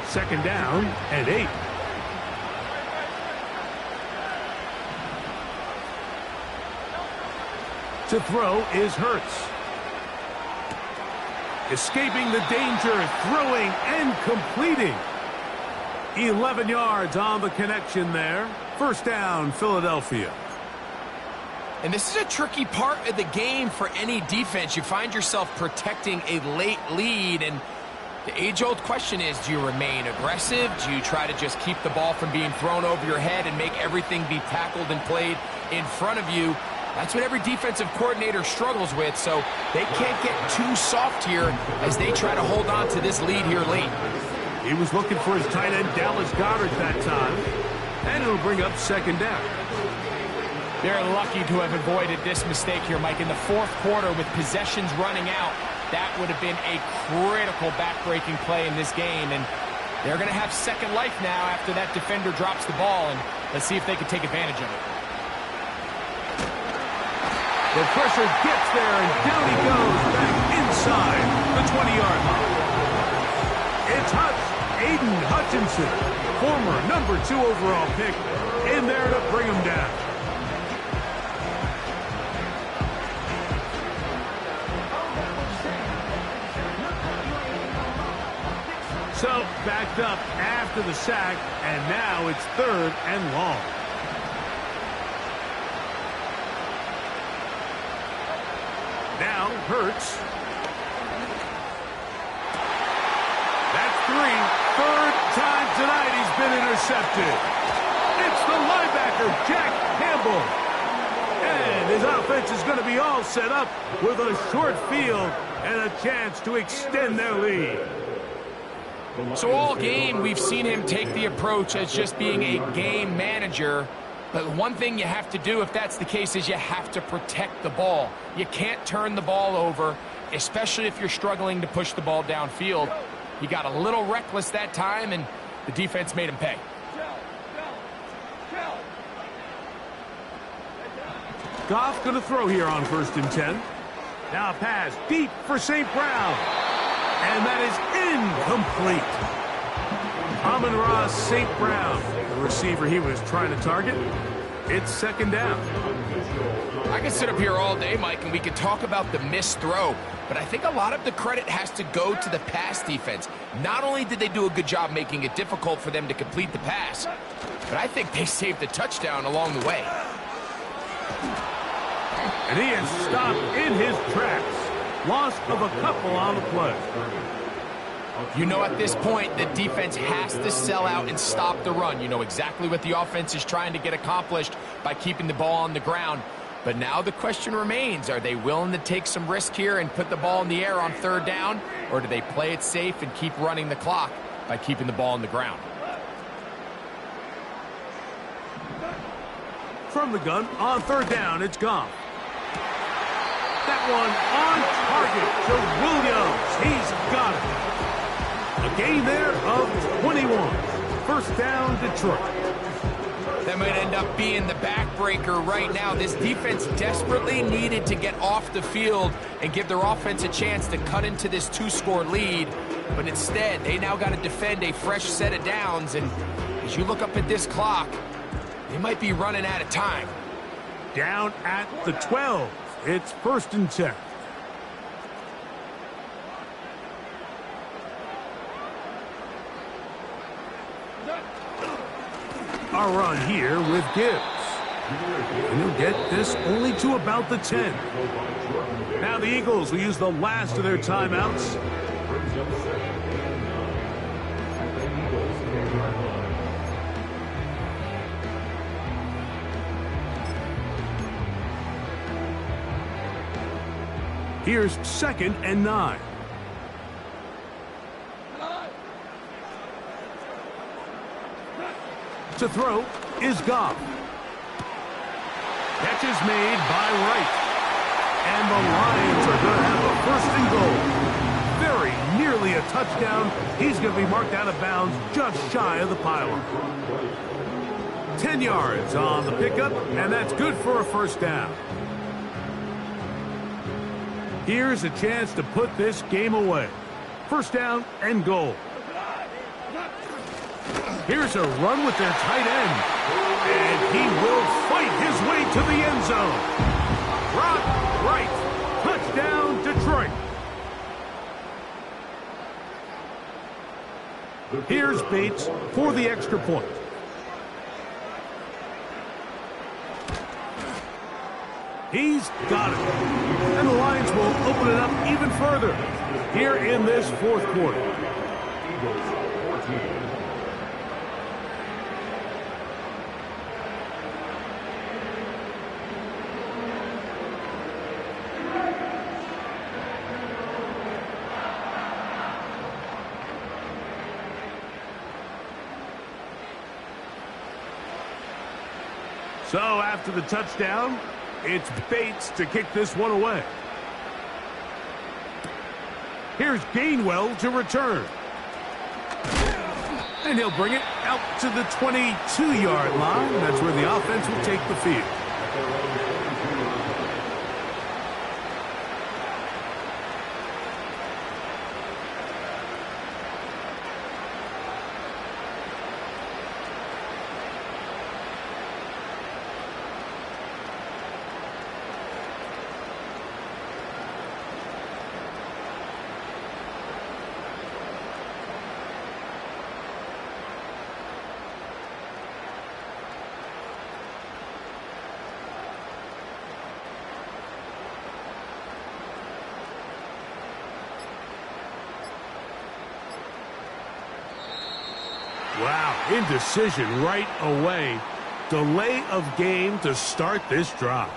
Second down and 8. To throw is Hurts. Escaping the danger, throwing and completing. 11 yards on the connection there. First down, Philadelphia. And this is a tricky part of the game for any defense. You find yourself protecting a late lead, and the age-old question is, do you remain aggressive? Do you try to just keep the ball from being thrown over your head and make everything be tackled and played in front of you? That's what every defensive coordinator struggles with, so they can't get too soft here as they try to hold on to this lead here late. He was looking for his tight end, Dallas Goedert, that time, and it'll bring up second down. They're lucky to have avoided this mistake here, Mike. In the fourth quarter, with possessions running out, that would have been a critical back-breaking play in this game, and they're going to have second life now after that defender drops the ball, and let's see if they can take advantage of it. The pressure gets there, and down he goes back inside the 20-yard line. It's Aiden Hutchinson, former number 2 overall pick, in there to bring him down. So, backed up after the sack, and now it's 3rd and long. Now, Hurts. That's 3. 3rd time tonight he's been intercepted. It's the linebacker, Jack Campbell. And his offense is going to be all set up with a short field and a chance to extend their lead. So all game, we've seen him take the approach as just being a game manager. But one thing you have to do if that's the case is you have to protect the ball. You can't turn the ball over, especially if you're struggling to push the ball downfield. He got a little reckless that time, and the defense made him pay. Goff going to throw here on 1st and 10. Now a pass deep for St. Brown. And that is incomplete. Amon-Ra St. Brown, the receiver he was trying to target. It's 2nd down. I can sit up here all day, Mike, and we could talk about the missed throw, but I think a lot of the credit has to go to the pass defense. Not only did they do a good job making it difficult for them to complete the pass, but I think they saved a touchdown along the way. And he is stopped in his tracks. Loss of a couple on the play. You know, at this point, the defense has to sell out and stop the run. You know exactly what the offense is trying to get accomplished by keeping the ball on the ground. But now the question remains, are they willing to take some risk here and put the ball in the air on 3rd down? Or do they play it safe and keep running the clock by keeping the ball on the ground? From the gun, on 3rd down, it's Goff. That one on target to Williams. He's got it. A gain there of 21. 1st down, Detroit. That might end up being the backbreaker right now. This defense desperately needed to get off the field and give their offense a chance to cut into this 2-score lead. But instead, they now got to defend a fresh set of downs. And as you look up at this clock, they might be running out of time. Down at the 12. It's 1st and 10. A run here with Gibbs. And he'll get this only to about the 10. Now the Eagles will use the last of their timeouts. Here's 2nd and 9. To throw is Goff. Catch is made by Wright. And the Lions are going to have a 1st and goal. Very nearly a touchdown. He's going to be marked out of bounds just shy of the pylon. 10 yards on the pickup, and that's good for a 1st down. Here's a chance to put this game away. 1st down and goal. Here's a run with their tight end. And he will fight his way to the end zone. Brock Wright. Touchdown, Detroit. Here's Bates for the extra point. He's got it. And the Lions will open it up even further here in this fourth quarter. Eagles 14. So after the touchdown, it's Bates to kick this one away. Here's Gainwell to return. And he'll bring it out to the 22-yard line. That's where the offense will take the field. Wow, indecision right away. Delay of game to start this drive.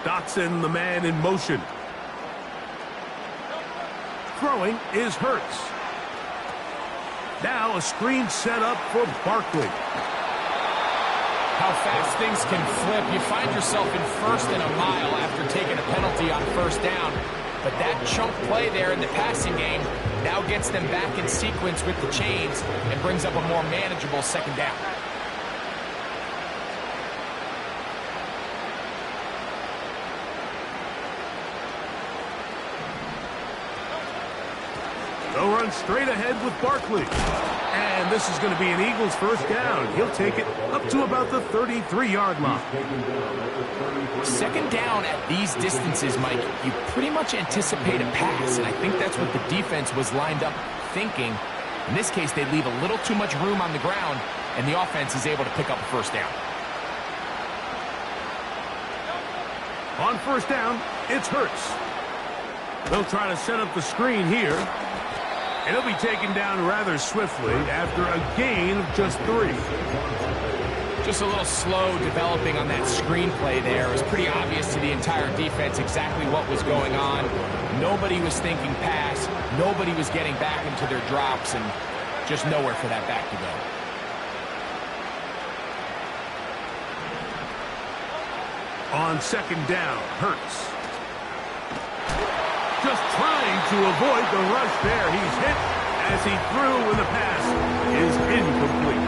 Dotson, the man in motion. Throwing is Hurts. Now a screen set up for Barkley. How fast things can flip. You find yourself in first and a mile after taking a penalty on first down. But that chunk play there in the passing game now gets them back in sequence with the chains and brings up a more manageable second down. They'll run straight ahead with Barkley. And this is going to be an Eagles first down. He'll take it up to about the 33-yard line. Second down at these distances, Mike, you pretty much anticipate a pass, and I think that's what the defense was lined up thinking. In this case, they leave a little too much room on the ground, and the offense is able to pick up a first down. On first down, it's Hurts. They'll try to set up the screen here. And he'll be taken down rather swiftly after a gain of just 3. Just a little slow developing on that screenplay there. It was pretty obvious to the entire defense exactly what was going on. Nobody was thinking pass. Nobody was getting back into their drops, and just nowhere for that back to go. On second down, Hurts. Just trying to avoid the rush there. He's hit as he threw when the pass is incomplete.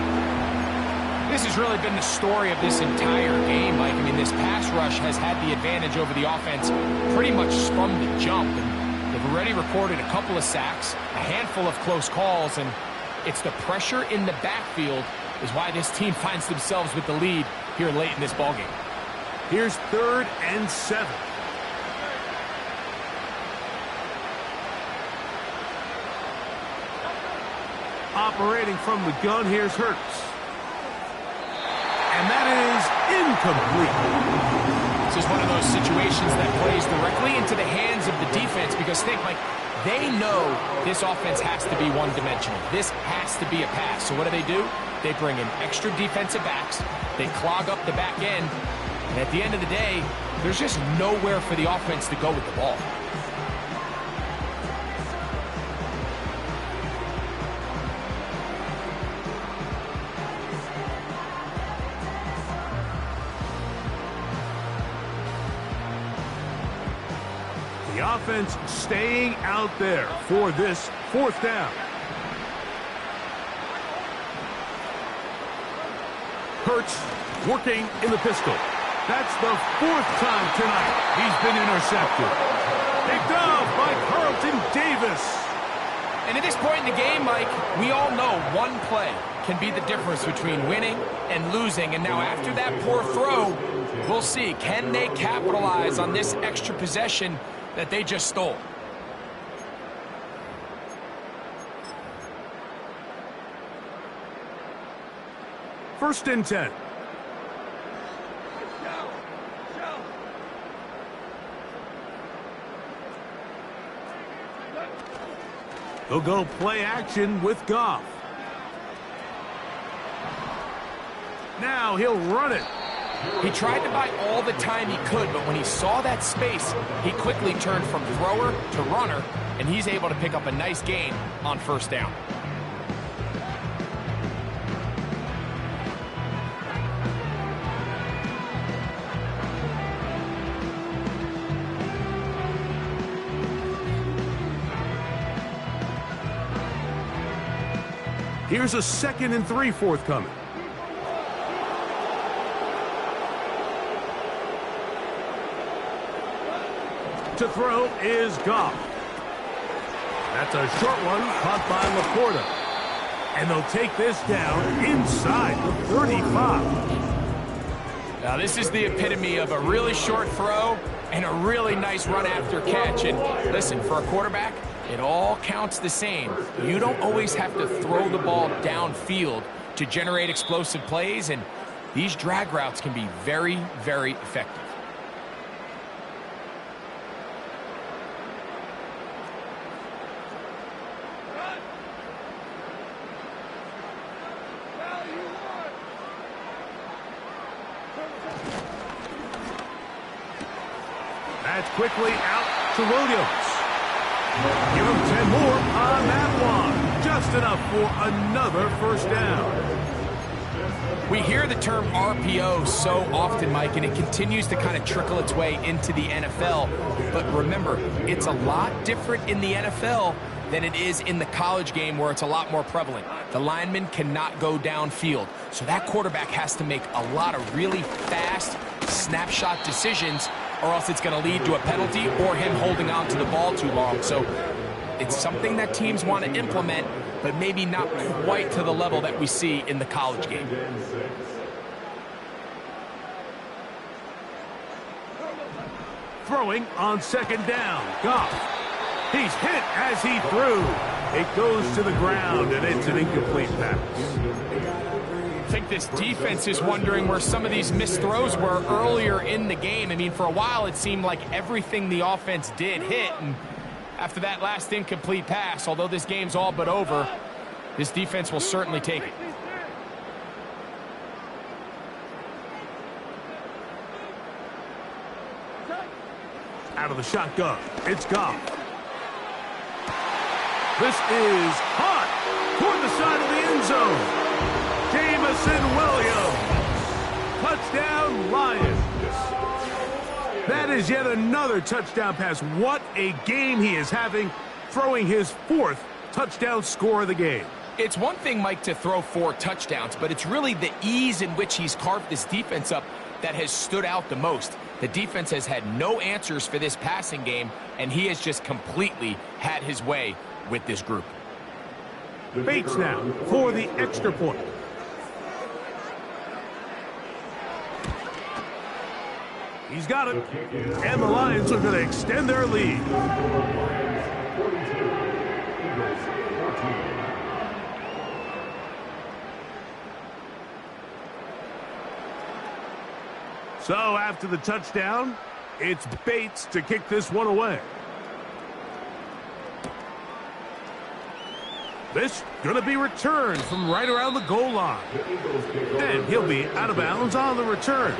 This has really been the story of this entire game, Mike. I mean, this pass rush has had the advantage over the offense pretty much from the jump. And they've already recorded a couple of sacks, a handful of close calls, and it's the pressure in the backfield is why this team finds themselves with the lead here late in this ballgame. Here's 3rd and 7. Operating from the gun, here's Hurts. And that is incomplete. This is one of those situations that plays directly into the hands of the defense because think, like, they know this offense has to be one-dimensional. This has to be a pass. So what do? They bring in extra defensive backs. They clog up the back end. And at the end of the day, there's just nowhere for the offense to go with the ball. The offense staying out there for this 4th down. Hurts working in the pistol. That's the 4th time tonight he's been intercepted. Picked off by Carlton Davis. And at this point in the game, Mike, we all know one play can be the difference between winning and losing. And now after that poor throw, we'll see, can they capitalize on this extra possession that they just stole? First and 10. They'll go play action with Goff. Now he'll run it. He tried to buy all the time he could, but when he saw that space, he quickly turned from thrower to runner, and he's able to pick up a nice gain on first down. Here's a 2nd and 3 forthcoming. To throw is Goff. That's a short one caught by Laporta. And they'll take this down inside the 35. Now this is the epitome of a really short throw and a really nice run after catch. And listen, for a quarterback, it all counts the same. You don't always have to throw the ball downfield to generate explosive plays, and these drag routes can be very, very effective. That's quickly out to Williams. Give him 10 more on that one. Just enough for another first down. We hear the term RPO so often, Mike, and it continues to kind of trickle its way into the NFL. But remember, it's a lot different in the NFL than it is in the college game, where it's a lot more prevalent. The lineman cannot go downfield, so that quarterback has to make a lot of really fast snapshot decisions, or else it's going to lead to a penalty or him holding on to the ball too long. So it's something that teams want to implement, but maybe not quite to the level that we see in the college game. Throwing on 2nd down. Goff. He's hit as he threw. It goes to the ground, and it's an incomplete pass. I think this defense is wondering where some of these missed throws were earlier in the game. I mean, for a while it seemed like everything the offense did hit, and after that last incomplete pass, although this game's all but over, this defense will certainly take it. Out of the shotgun, it's Goff. This is hot toward the side of the end zone. Jamison Williams. Touchdown, Lions. That is yet another touchdown pass. What a game he is having, throwing his 4th touchdown score of the game. It's one thing, Mike, to throw 4 touchdowns, but it's really the ease in which he's carved this defense up that has stood out the most. The defense has had no answers for this passing game, and he has just completely had his way with this group. Bates now for the extra point. He's got it. And the Lions are going to extend their lead. So after the touchdown, it's Bates to kick this one away. This going to be returned from right around the goal line. And he'll be out of bounds on the return.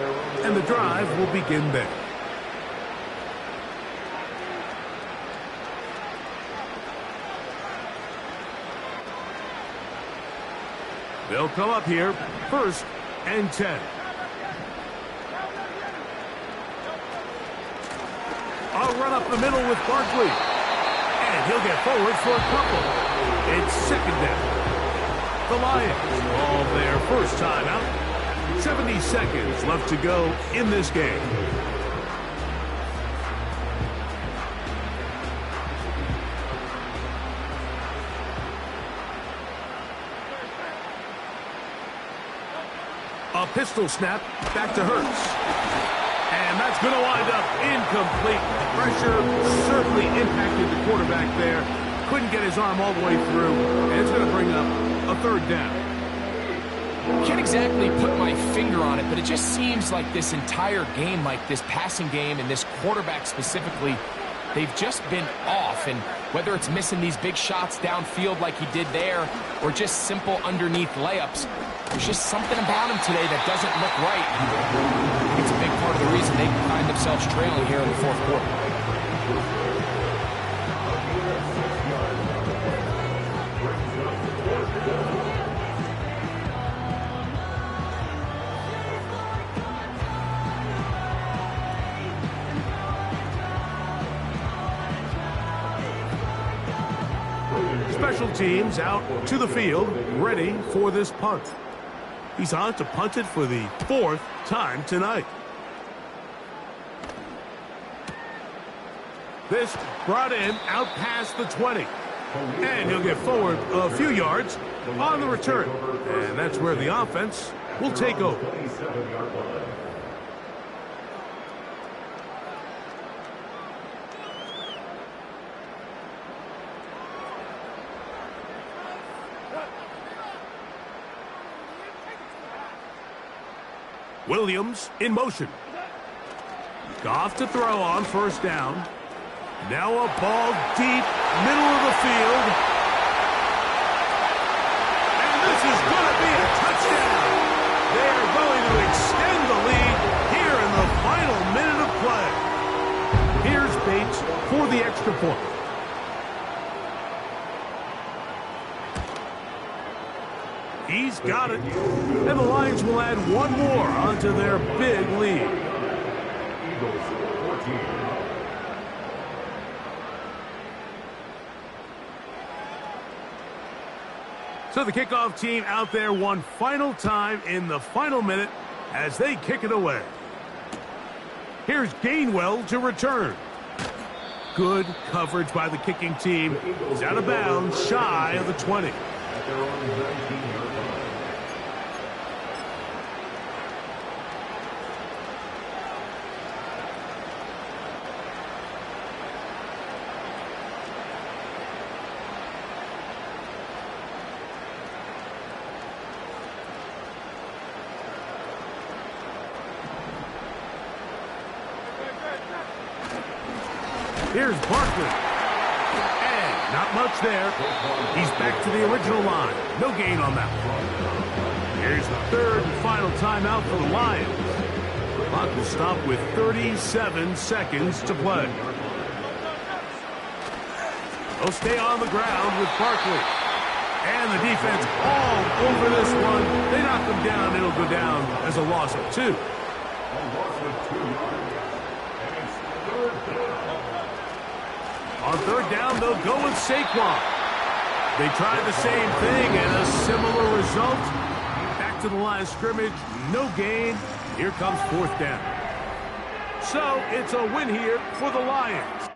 And the drive will begin there. They'll come up here, 1st and 10. I'll run up the middle with Barkley. And he'll get forward for a couple. It's 2nd down. The Lions all their first time out. 70 seconds left to go in this game. A pistol snap back to Hurts. And that's going to wind up incomplete. Pressure certainly impacted the quarterback there. Couldn't get his arm all the way through. And it's going to bring up a third down. Can't exactly put my finger on it, but it just seems like this entire game, like this passing game and this quarterback specifically, they've just been off. And whether it's missing these big shots downfield like he did there or just simple underneath layups, there's just something about him today that doesn't look right. I think it's a big part of the reason they find themselves trailing here in the fourth quarter. Special teams out to the field, ready for this punt. He's on to punt it for the 4th time tonight. This brought in out past the 20. And he'll get forward a few yards on the return. And that's where the offense will take over. Williams in motion. Goff to throw on first down. Now a ball deep, middle of the field. And this is going to be a touchdown. They are going to extend the lead here in the final minute of play. Here's Bates for the extra point. He's got it. And the Lions will add one more onto their big lead. So the kickoff team out there one final time in the final minute as they kick it away. Here's Gainwell to return. Good coverage by the kicking team. He's out of bounds, shy of the 20. Here's Barkley. And not much there. He's back to the original line. No gain on that one. Here's the third and final timeout for the Lions. The clock will stop with 37 seconds to play. They'll stay on the ground with Barkley. And the defense all over this one. They knock them down. It'll go down as a loss of 2. A loss of 2 yards. And it's third down. On third down, they'll go with Saquon. They tried the same thing and a similar result. Back to the line of scrimmage, no gain. Here comes fourth down. So it's a win here for the Lions.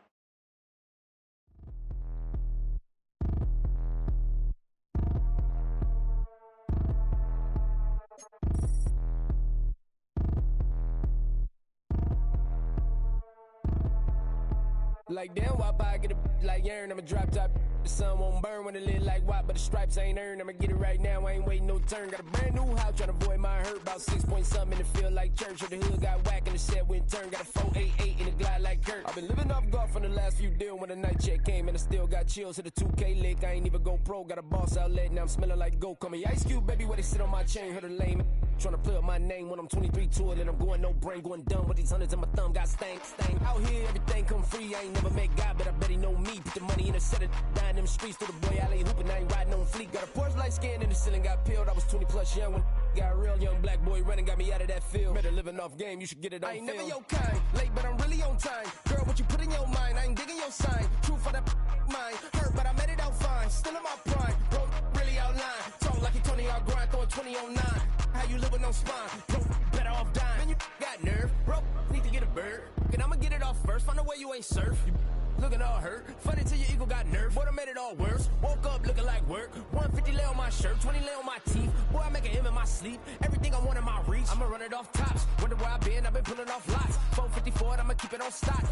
Like damn, wop, I get a like urn, I'ma drop top. The sun won't burn when it lit like wop, but the stripes ain't earned. I'ma get it right now, I ain't waiting no turn. Got a brand new house, tryna avoid my hurt. About 6 point something in the field like church. Or the hood got whack and the set went turn. Got a 488 in the glide like Kurt. I've been living off golf on the last few deals. When the night check came and I still got chills. Hit a 2K lick, I ain't even go pro. Got a boss outlet, now I'm smelling like goat. Call me Ice Cube, baby, where they sit on my chain. Heard a lame tryna play up my name when I'm 23 to it. And I'm going no brain, going dumb with these hundreds in my thumb. Got stank. Out here, everything come free. I ain't never met God, but I bet he know me. Put the money in a set of down them streets to the boy alley hooping. I ain't riding on fleek. Got a Porsche light scan in the ceiling, got peeled. I was 20 plus young when got real. Young black boy running, got me out of that field. Better living off game, you should get it on film. I ain't never your kind, late but I'm really on time. Girl, what you put in your mind, I ain't digging your sign. True for that mind, hurt but I made it out fine. Still in my prime, bro, really outline. Talk like you Tony Hawk grind, throwing 20 on 9. How you living on spine, bro, better off dying. Man, you got nerve, bro, need to get a bird. And I'ma get it off first, find a way you ain't surf. You looking all hurt, funny till your ego got nerve. What I made it all worse, woke up looking like work. 150 lay on my shirt, 20 lay on my teeth. Boy, I make an M in my sleep. Everything I want in my reach. I'ma run it off tops. Wonder where I've been pulling off lots. 454, I'ma keep it on stock.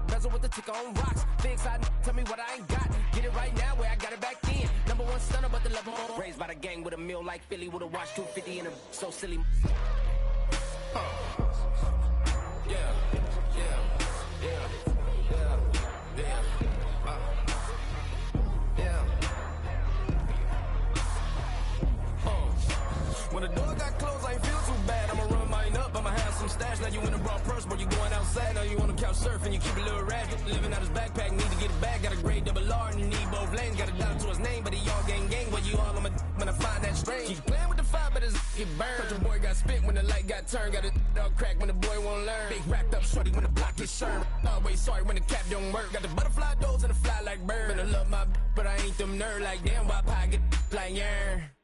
Bezel with the ticker on rocks. Things I tell me what I ain't got. Get it right now where I got it back then. Number one stunner, but the level on. Raised by the gang with a meal like Philly with a watch 250 and a so silly. When the door got closed, I ain't feel too bad. I'ma run mine up, I'ma have some stash. Now you in a broad purse, but you going outside. Now you on the couch surfing, you keep a little rat. Living out his backpack, need to get it back. Got a grade double R and you need both lanes. Got a dollar to his name, but he all gang. But you all on my when I find that strange. Keep playing with the fire, but his get burned. But your boy got spit when the light got turned. Got a dog crack when the boy won't learn. Big racked up shorty when the block gets shurned. Always sorry when the cap don't work. Got the butterfly doors and the fly like bird. And I love my but I ain't them nerd like damn, why pie get like yarn.